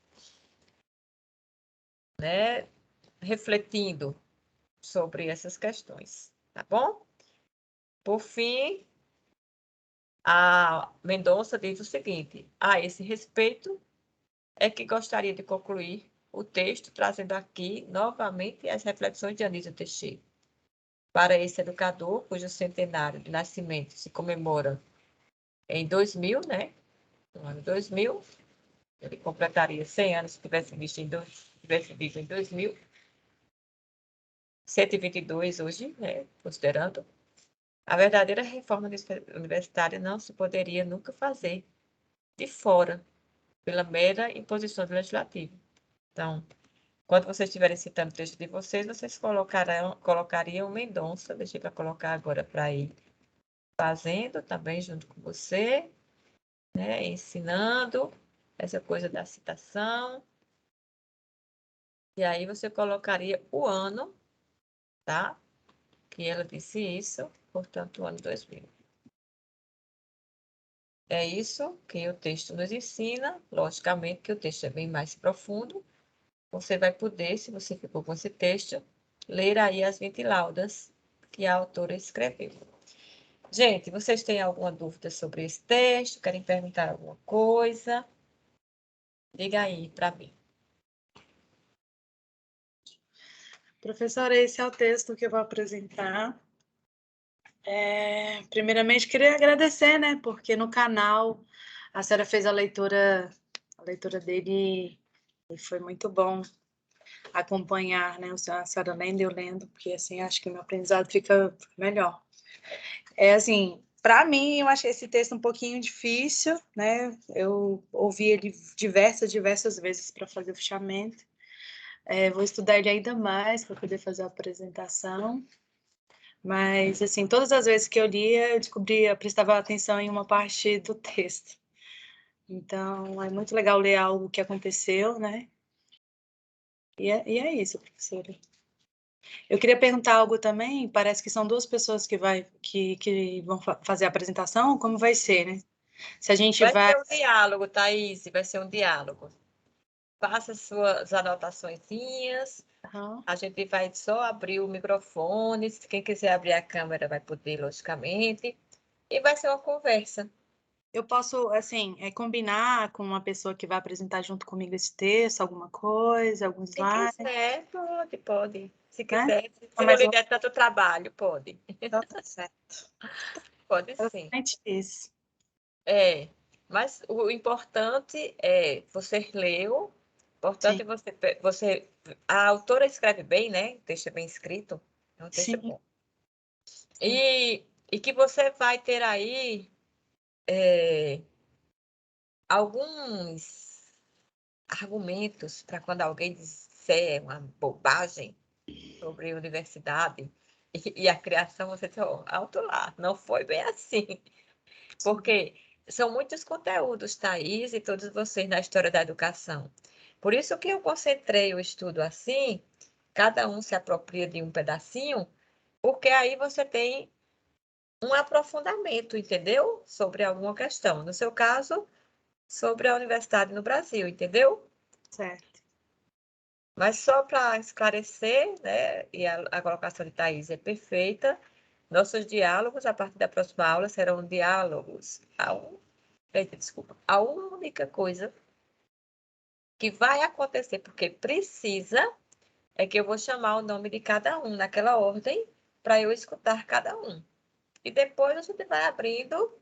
né, refletindo sobre essas questões, tá bom? Por fim, a Mendonça diz o seguinte: a esse respeito é que gostaria de concluir o texto trazendo aqui novamente as reflexões de Anísio Teixeira. Para esse educador, cujo centenário de nascimento se comemora em 2000, né? No ano 2000, ele completaria 100 anos se tivesse vivo em 2000. 122 hoje, né? Considerando. A verdadeira reforma universitária não se poderia nunca fazer de fora, pela mera imposição do legislativo. Então, quando vocês estiverem citando o texto de vocês, vocês colocariam Mendonça, deixei para colocar agora para ir fazendo também junto com você, né, ensinando essa coisa da citação. E aí você colocaria o ano, tá? Que ela disse isso, portanto, o ano 2000. É isso que o texto nos ensina, logicamente que o texto é bem mais profundo. Você vai poder, se você ficou com esse texto, ler aí as 20 laudas que a autora escreveu. Gente, vocês têm alguma dúvida sobre esse texto? Querem perguntar alguma coisa? Diga aí para mim. Professora, esse é o texto que eu vou apresentar. Primeiramente, queria agradecer, né? Porque no canal a senhora fez a leitura dele e foi muito bom acompanhar, né? A senhora lendo e eu lendo, porque assim acho que o meu aprendizado fica melhor. Assim, para mim, eu achei esse texto um pouquinho difícil, né? Eu ouvi ele diversas vezes para fazer o fechamento. Vou estudar ele ainda mais para poder fazer a apresentação. Mas, assim, todas as vezes que eu lia, eu prestava atenção em uma parte do texto. Então, é muito legal ler algo que aconteceu, né? E é isso, professora. Eu queria perguntar algo também, parece que são duas pessoas que vão fazer a apresentação, como vai ser, né? Se a gente Vai ser um diálogo, Thaís, vai ser um diálogo. Faça suas anotaçõezinhas. Uhum. A gente vai só abrir o microfone. Se quem quiser abrir a câmera vai poder, logicamente. E vai ser uma conversa. Eu posso, assim, combinar com uma pessoa que vai apresentar junto comigo esse texto, alguma coisa, algum Se slide, quiser, pode. Se né? quiser, se não Mas lhe der tanto trabalho, pode. então tá certo. Pode sim. Exatamente isso. Mas o importante é, você leu, importante você... A autora escreve bem, né? O texto é bem escrito, é um texto Sim. bom. E que você vai ter aí alguns argumentos para quando alguém disser uma bobagem sobre universidade e a criação, você diz, alto lá, não foi bem assim. Porque são muitos conteúdos, Thaís, e todos vocês na história da educação. Por isso que eu concentrei o estudo assim, cada um se apropria de um pedacinho, porque aí você tem um aprofundamento, entendeu? Sobre alguma questão. No seu caso, sobre a universidade no Brasil, entendeu? Certo. Mas só para esclarecer, né, e a colocação de Thaís é perfeita, nossos diálogos, a partir da próxima aula, serão diálogos. A única coisa que vai acontecer, porque precisa, é que eu vou chamar o nome de cada um naquela ordem, para eu escutar cada um. E depois a gente vai abrindo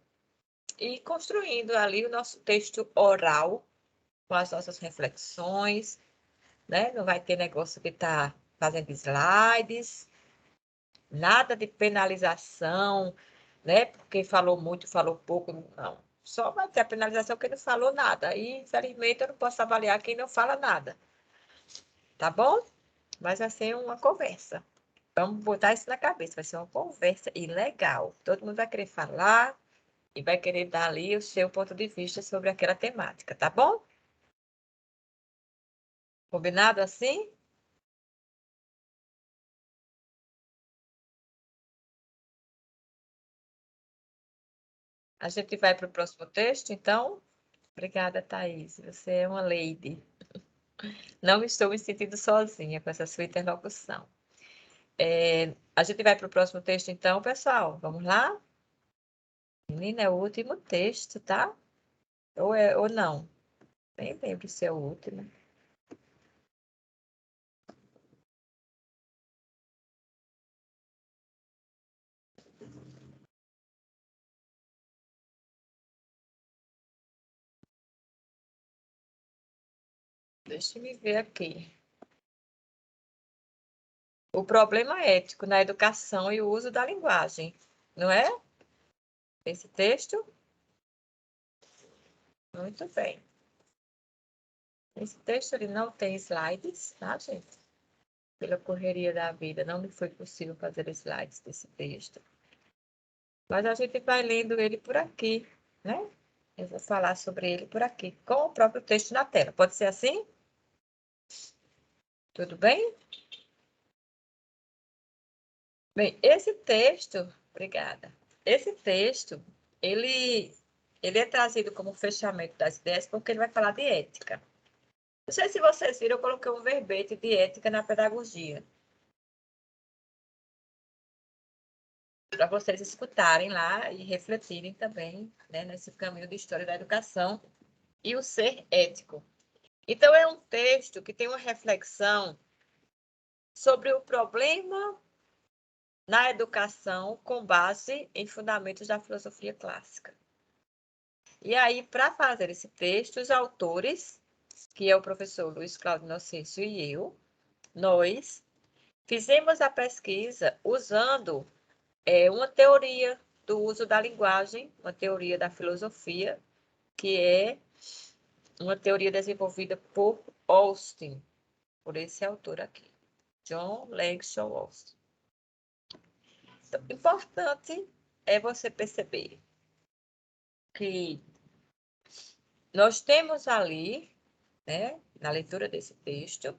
e construindo ali o nosso texto oral, com as nossas reflexões, né? Não vai ter negócio de estar fazendo slides, nada de penalização, né? Porque falou muito, falou pouco, não. Só vai ter a penalização quem não falou nada. E, infelizmente, eu não posso avaliar quem não fala nada. Tá bom? Mas vai ser uma conversa. Vamos botar isso na cabeça. Vai ser uma conversa e legal. Todo mundo vai querer falar e vai querer dar ali o seu ponto de vista sobre aquela temática, tá bom? Combinado assim? A gente vai para o próximo texto, então? Obrigada, Thaís. Você é uma lady. Não estou me sentindo sozinha com essa sua interlocução. A gente vai para o próximo texto, então, pessoal? Vamos lá? Menina, é o último texto, tá? Ou não? Nem lembro se é o último. Deixa eu ver aqui. O problema ético na educação e o uso da linguagem, não é? Esse texto? Muito bem. Esse texto ele não tem slides, tá, gente? Pela correria da vida, não me foi possível fazer slides desse texto. Mas a gente vai lendo ele por aqui, né? Eu vou falar sobre ele por aqui, com o próprio texto na tela. Pode ser assim? Tudo bem? Bem, esse texto, obrigada. Esse texto, ele é trazido como fechamento das ideias porque ele vai falar de ética. Não sei se vocês viram, eu coloquei um verbete de ética na pedagogia. Para vocês escutarem lá e refletirem também, né, nesse caminho de história da educação e o ser ético. Então, é um texto que tem uma reflexão sobre o problema na educação com base em fundamentos da filosofia clássica. E aí, para fazer esse texto, os autores, que é o professor Luiz Cláudio Inocêncio e eu, nós fizemos a pesquisa usando uma teoria do uso da linguagem, uma teoria da filosofia, que é uma teoria desenvolvida por Austin, por esse autor aqui, John Langshaw Austin. Então, importante é você perceber que nós temos ali, né, na leitura desse texto,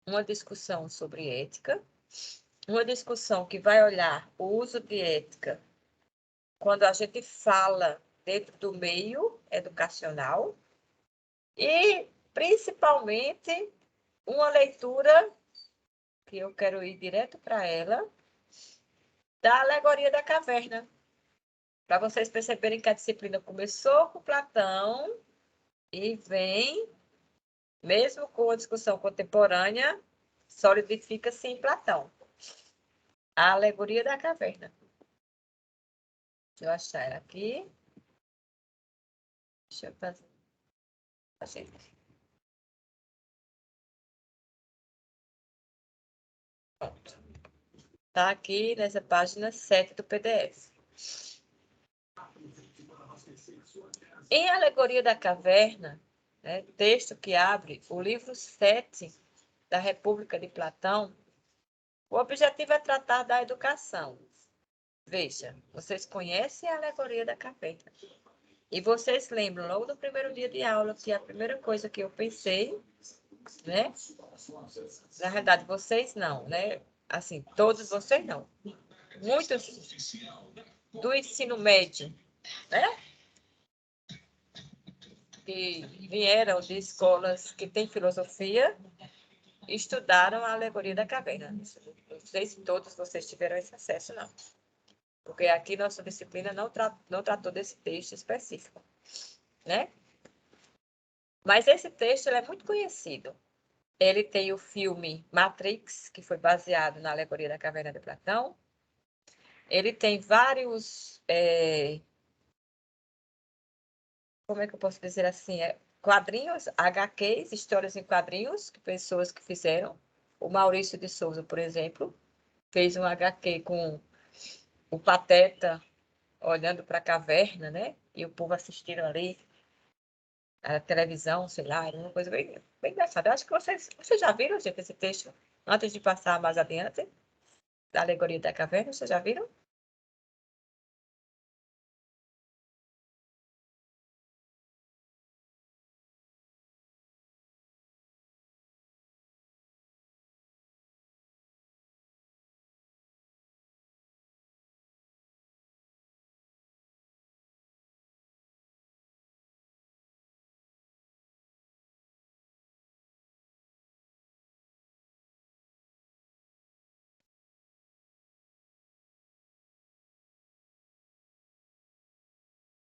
uma discussão sobre ética, uma discussão que vai olhar o uso de ética quando a gente fala dentro do meio educacional e, principalmente, uma leitura, que eu quero ir direto para ela, da alegoria da caverna, para vocês perceberem que a disciplina começou com Platão e vem, mesmo com a discussão contemporânea, solidifica-se em Platão. A alegoria da caverna. Deixa eu achar ela aqui. Deixa eu fazer. Pronto. Está aqui nessa página 7 do PDF. Em Alegoria da Caverna, né, texto que abre o livro 7 da República de Platão, o objetivo é tratar da educação. Veja, vocês conhecem a Alegoria da Caverna. E vocês lembram, logo no primeiro dia de aula, que a primeira coisa que eu pensei, né? Na verdade, vocês não, né? Assim, todos vocês não. Muitos do ensino médio, né? Que vieram de escolas que têm filosofia, estudaram a alegoria da caverna. Não sei se todos vocês tiveram esse acesso, não. Porque aqui nossa disciplina não tratou desse texto específico, né? Mas esse texto ele é muito conhecido. Ele tem o filme Matrix, que foi baseado na alegoria da caverna de Platão. Ele tem vários, como é que eu posso dizer assim, quadrinhos, HQs, histórias em quadrinhos, que pessoas que fizeram. O Maurício de Souza, por exemplo, fez um HQ com o Pateta olhando para a caverna, né? E o povo assistindo ali a televisão, sei lá, era uma coisa bem, bem engraçada. Eu acho que vocês já viram, gente, esse texto, antes de passar mais adiante, da alegoria da caverna, vocês já viram?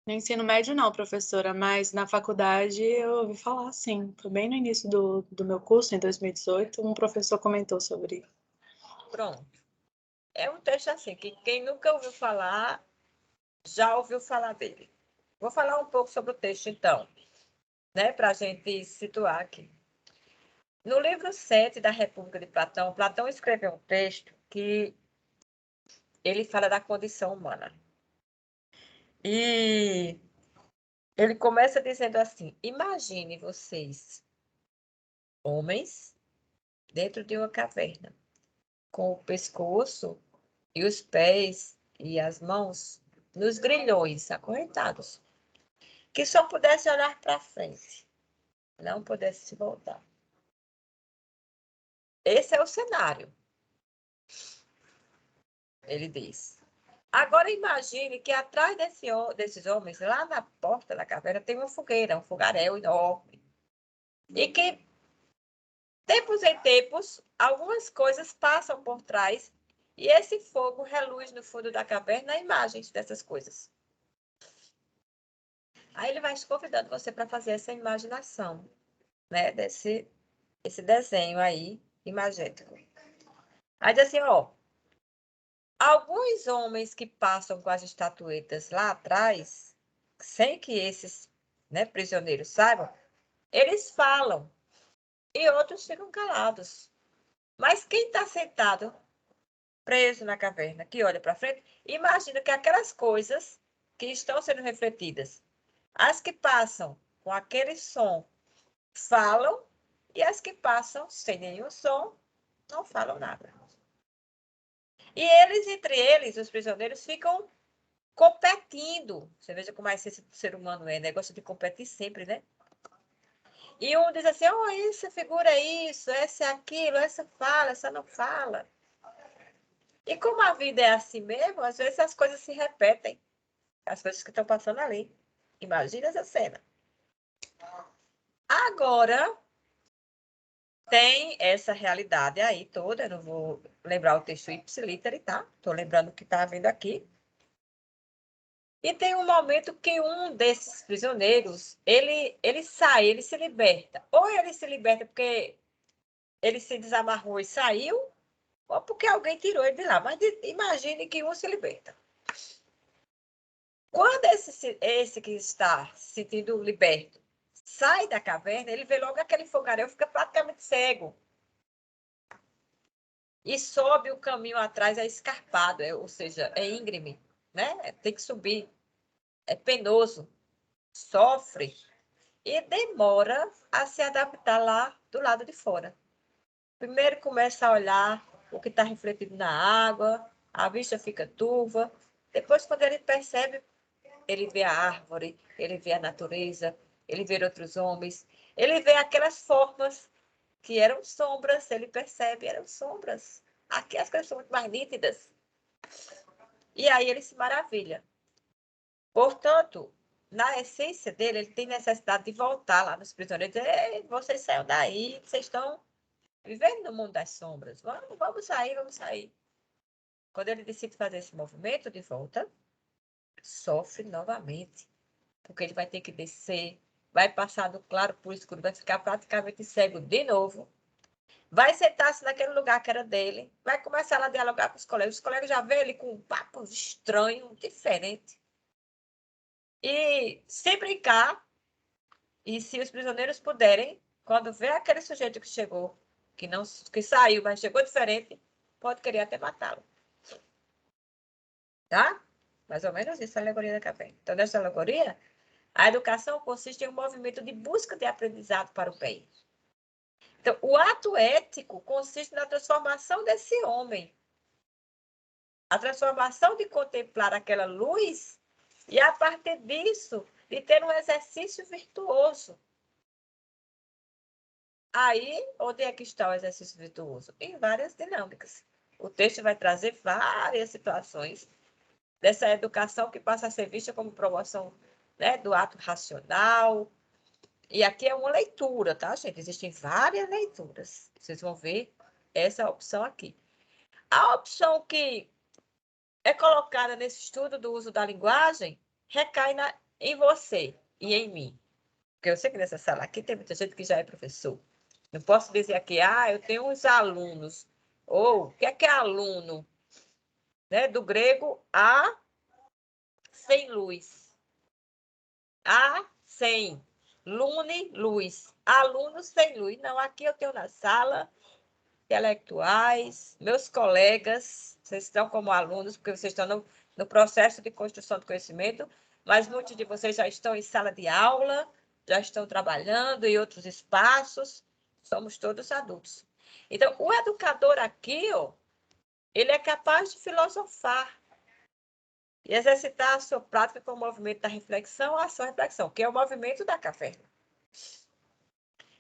No ensino médio não, professora, mas na faculdade eu ouvi falar, sim. Foi bem no início do meu curso, em 2018, um professor comentou sobre. Pronto. É um texto assim, que quem nunca ouviu falar, já ouviu falar dele. Vou falar um pouco sobre o texto, então, né, para a gente situar aqui. No livro 7 da República de Platão, Platão escreveu um texto que ele fala da condição humana. E ele começa dizendo assim: imagine vocês, homens, dentro de uma caverna, com o pescoço e os pés e as mãos nos grilhões acorrentados, que só pudesse olhar para frente, não pudesse se voltar. Esse é o cenário, ele diz. Agora imagine que atrás desses homens, lá na porta da caverna, tem uma fogueira, um fogaréu enorme. E que, tempos em tempos, algumas coisas passam por trás e esse fogo reluz no fundo da caverna imagens dessas coisas. Aí ele vai te convidando você para fazer essa imaginação, né, esse desenho aí, imagético. Aí diz assim, ó, alguns homens que passam com as estatuetas lá atrás, sem que esses, né, prisioneiros saibam, eles falam e outros ficam calados. Mas quem está sentado, preso na caverna, que olha para frente, imagina que aquelas coisas que estão sendo refletidas, as que passam com aquele som, falam, e as que passam sem nenhum som, não falam nada. E eles, entre eles, os prisioneiros, ficam competindo. Você veja como esse ser humano é, né? Gosta de competir sempre, né? E um diz assim, oh, essa figura é isso, essa é aquilo, essa fala, essa não fala. E como a vida é assim mesmo, às vezes as coisas se repetem. As coisas que estão passando ali. Imagina essa cena. Agora, tem essa realidade aí toda, eu não vou lembrar o texto ipsiliter, tá? Estou lembrando o que está vindo aqui. E tem um momento que um desses prisioneiros, ele sai, ele se liberta. Ou ele se liberta porque ele se desamarrou e saiu, ou porque alguém tirou ele de lá. Mas imagine que um se liberta. Quando esse que está se sentindo liberto sai da caverna, ele vê logo aquele fogaréu, fica praticamente cego. E sobe o caminho atrás, é escarpado, ou seja, é íngreme, né? Tem que subir, é penoso, sofre e demora a se adaptar lá do lado de fora. Primeiro começa a olhar o que está refletido na água, a vista fica turva. Depois, quando ele percebe, ele vê a árvore, ele vê a natureza, ele vê outros homens, ele vê aquelas formas que eram sombras, ele percebe, eram sombras. Aqui as coisas são muito mais nítidas. E aí ele se maravilha. Portanto, na essência dele, ele tem necessidade de voltar lá nos prisioneiros e dizer: ei, vocês saiam daí, vocês estão vivendo no mundo das sombras. Vamos sair, vamos sair. Quando ele decide fazer esse movimento de volta, sofre novamente, porque ele vai ter que descer, vai passar do claro para o escuro, vai ficar praticamente cego de novo, vai sentar-se naquele lugar que era dele, vai começar a dialogar com os colegas já vê ele com um papo estranho, diferente. E se brincar, e se os prisioneiros puderem, quando vê aquele sujeito que chegou, que saiu, mas chegou diferente, pode querer até matá-lo. Tá? Mais ou menos isso, a alegoria da café. Então, nessa alegoria, a educação consiste em um movimento de busca de aprendizado para o bem. Então, o ato ético consiste na transformação desse homem. A transformação de contemplar aquela luz e, a partir disso, de ter um exercício virtuoso. Aí, onde é que está o exercício virtuoso? Em várias dinâmicas. O texto vai trazer várias situações dessa educação que passa a ser vista como promoção, né, do ato racional. E aqui é uma leitura, tá, gente? Existem várias leituras. Vocês vão ver essa opção aqui. A opção que é colocada nesse estudo do uso da linguagem recai em você e em mim. Porque eu sei que nessa sala aqui tem muita gente que já é professor. Não posso dizer aqui, eu tenho uns alunos. Ou, o que é aluno? Né? Do grego, a sem luz. A sem. Lune, luz. Alunos sem luz. Não, aqui eu tenho na sala intelectuais, meus colegas, vocês estão como alunos, porque vocês estão no processo de construção do conhecimento, mas muitos de vocês já estão em sala de aula, já estão trabalhando em outros espaços, somos todos adultos. Então, o educador aqui, ele é capaz de filosofar e exercitar a sua prática com o movimento da reflexão, a sua reflexão, que é o movimento da caverna.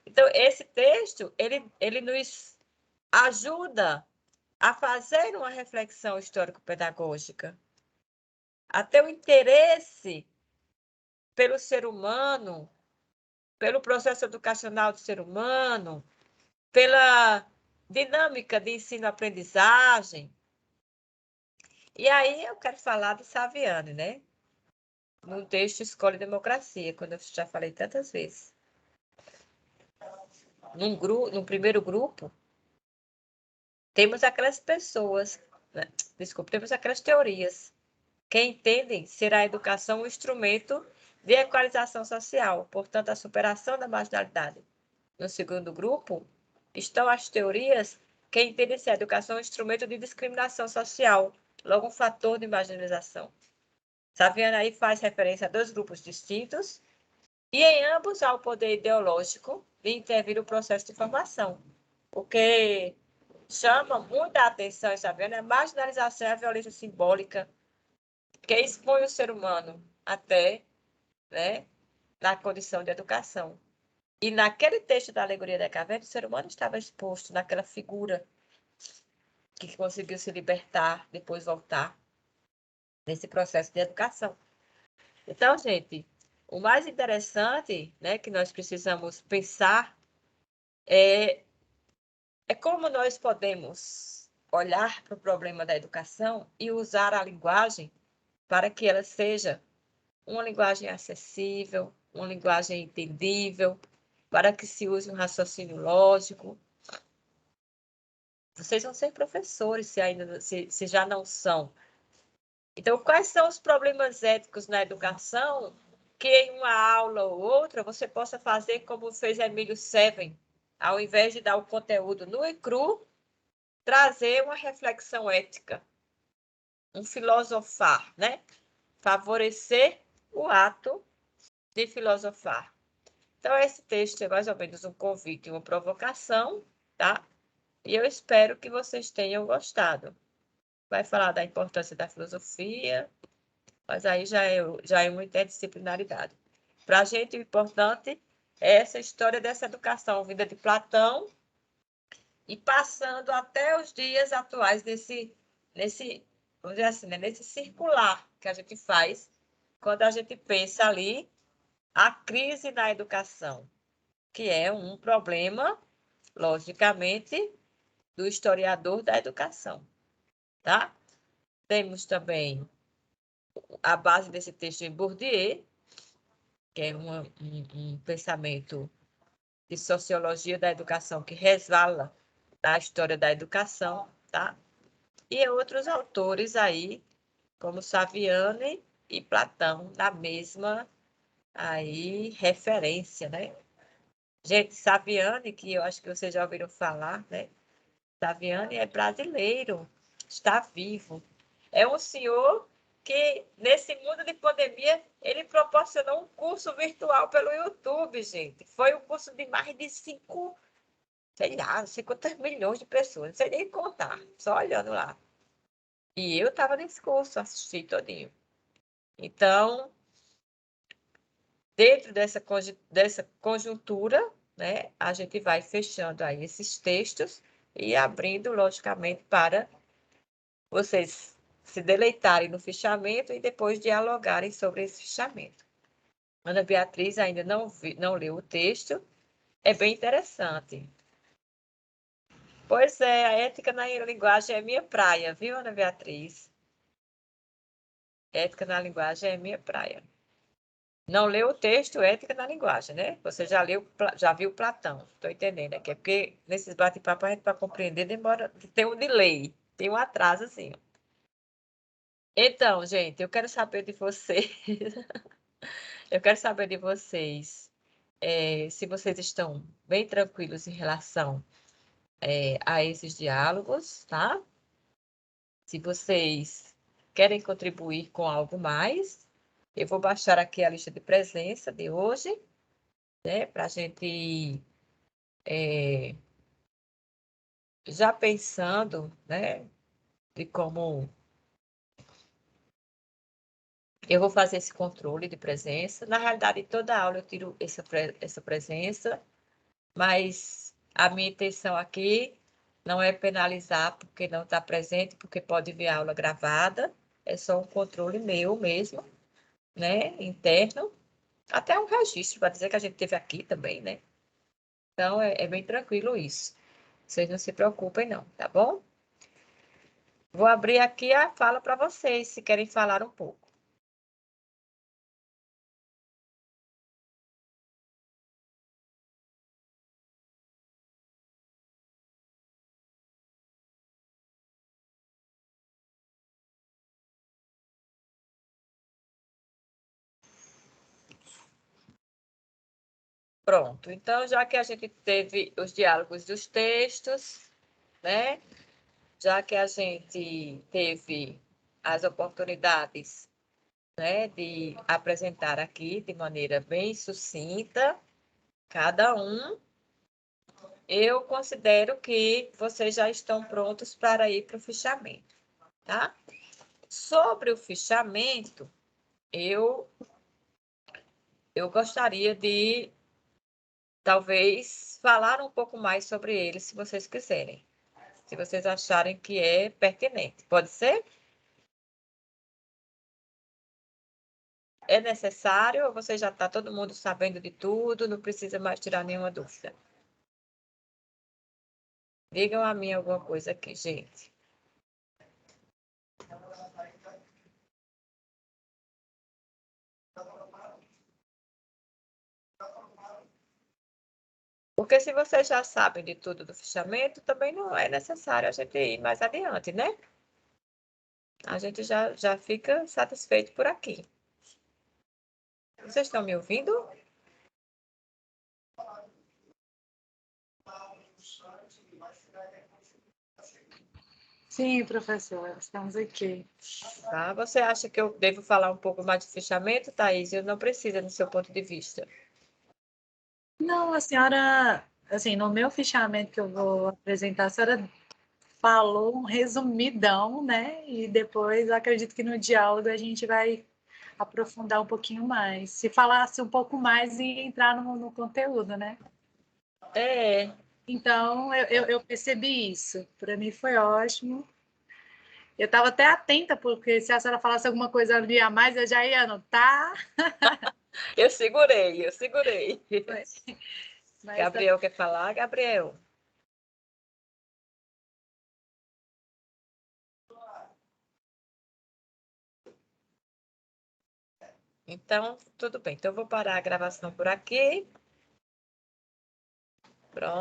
Então, esse texto, ele nos ajuda a fazer uma reflexão histórico-pedagógica, a ter um interesse pelo ser humano, pelo processo educacional do ser humano, pela dinâmica de ensino-aprendizagem. E aí eu quero falar do Saviani, né? No texto Escola e Democracia, quando eu já falei tantas vezes. No primeiro grupo, temos aquelas pessoas, né? Desculpa, temos aquelas teorias que entendem ser a educação um instrumento de equalização social, portanto, a superação da marginalidade. No segundo grupo, estão as teorias que entendem ser a educação um instrumento de discriminação social, logo um fator de marginalização. Saviani aí faz referência a dois grupos distintos e em ambos há o poder ideológico de intervir no processo de formação, porque chama muita atenção, Saviani, a marginalização e a violência simbólica que expõe o ser humano até, né, na condição de educação. E naquele texto da Alegoria da Caverna, o ser humano estava exposto naquela figura que conseguiu se libertar, depois voltar nesse processo de educação. Então, gente, o mais interessante, né, que nós precisamos pensar é como nós podemos olhar para o problema da educação e usar a linguagem para que ela seja uma linguagem acessível, uma linguagem entendível, para que se use um raciocínio lógico. Vocês vão ser professores se já não são. Então, quais são os problemas éticos na educação que em uma aula ou outra você possa fazer como fez Emílio Seven, ao invés de dar o conteúdo nu e cru, trazer uma reflexão ética, um filosofar, né? Favorecer o ato de filosofar. Então, esse texto é mais ou menos um convite, uma provocação, tá? E eu espero que vocês tenham gostado. Vai falar da importância da filosofia, mas aí já é uma interdisciplinaridade. Para a gente, o importante é essa história dessa educação vinda de Platão e passando até os dias atuais nesse vamos dizer assim, né, nesse circular que a gente faz quando a gente pensa ali a crise na educação, que é um problema, logicamente, do historiador da educação, tá? Temos também a base desse texto em Bourdieu, que é um pensamento de sociologia da educação que resvala na história da educação, tá? E outros autores aí, como Saviani e Platão, na mesma aí referência, né? Gente, Saviani, que eu acho que vocês já ouviram falar, né? Saviani é brasileiro, está vivo. É um senhor que, nesse mundo de pandemia, ele proporcionou um curso virtual pelo YouTube, gente. Foi um curso de mais de 5, sei lá, não sei quantas milhões de pessoas, não sei nem contar, só olhando lá. E eu estava nesse curso, assisti todinho. Então, dentro dessa conjuntura, né, a gente vai fechando aí esses textos e abrindo, logicamente, para vocês se deleitarem no fichamento e depois dialogarem sobre esse fichamento. Ana Beatriz ainda não leu o texto, é bem interessante. Pois é, a ética na linguagem é minha praia, viu, Ana Beatriz? Ética na linguagem é minha praia. Não leu o texto Ética na Linguagem, né? Você já viu Platão, estou entendendo aqui. É porque nesses bate-papo, para compreender, demora, tem um delay, tem um atraso, assim. Então, gente, eu quero saber de vocês, se vocês estão bem tranquilos em relação a esses diálogos, tá? Se vocês querem contribuir com algo mais, eu vou baixar aqui a lista de presença de hoje, né? Para a gente já pensando, né, de como eu vou fazer esse controle de presença. Na realidade, toda aula eu tiro essa presença, mas a minha intenção aqui não é penalizar porque não está presente, porque pode ver a aula gravada, é só um controle meu mesmo, né, interno, até um registro para dizer que a gente teve aqui também, né? Então, é bem tranquilo isso. Vocês não se preocupem não, tá bom? Vou abrir aqui a fala para vocês, se querem falar um pouco. Pronto, então, já que a gente teve os diálogos dos textos, né? Já que a gente teve as oportunidades, né, de apresentar aqui de maneira bem sucinta, cada um, eu considero que vocês já estão prontos para ir para o fichamento, tá? Sobre o fichamento, eu gostaria de talvez falar um pouco mais sobre ele, se vocês quiserem. Se vocês acharem que é pertinente. Pode ser? É necessário ou você já está todo mundo sabendo de tudo, não precisa mais tirar nenhuma dúvida? Digam a mim alguma coisa aqui, gente. Porque se vocês já sabem de tudo do fichamento, também não é necessário a gente ir mais adiante, né? A gente já fica satisfeito por aqui. Vocês estão me ouvindo? Sim, professora, estamos aqui. Tá? Você acha que eu devo falar um pouco mais de fichamento, Thaís? Eu não precisa, no seu ponto de vista. Não, a senhora, assim, no meu fichamento que eu vou apresentar, a senhora falou um resumidão, né? E depois acredito que no diálogo a gente vai aprofundar um pouquinho mais. Se falasse um pouco mais e entrar no conteúdo, né? É, Então, eu percebi isso. Para mim foi ótimo. Eu estava até atenta, porque se a senhora falasse alguma coisa ali a mais, eu já ia anotar. Eu segurei. Mas Gabriel quer falar? Gabriel. Então, tudo bem. Então, eu vou parar a gravação por aqui. Pronto.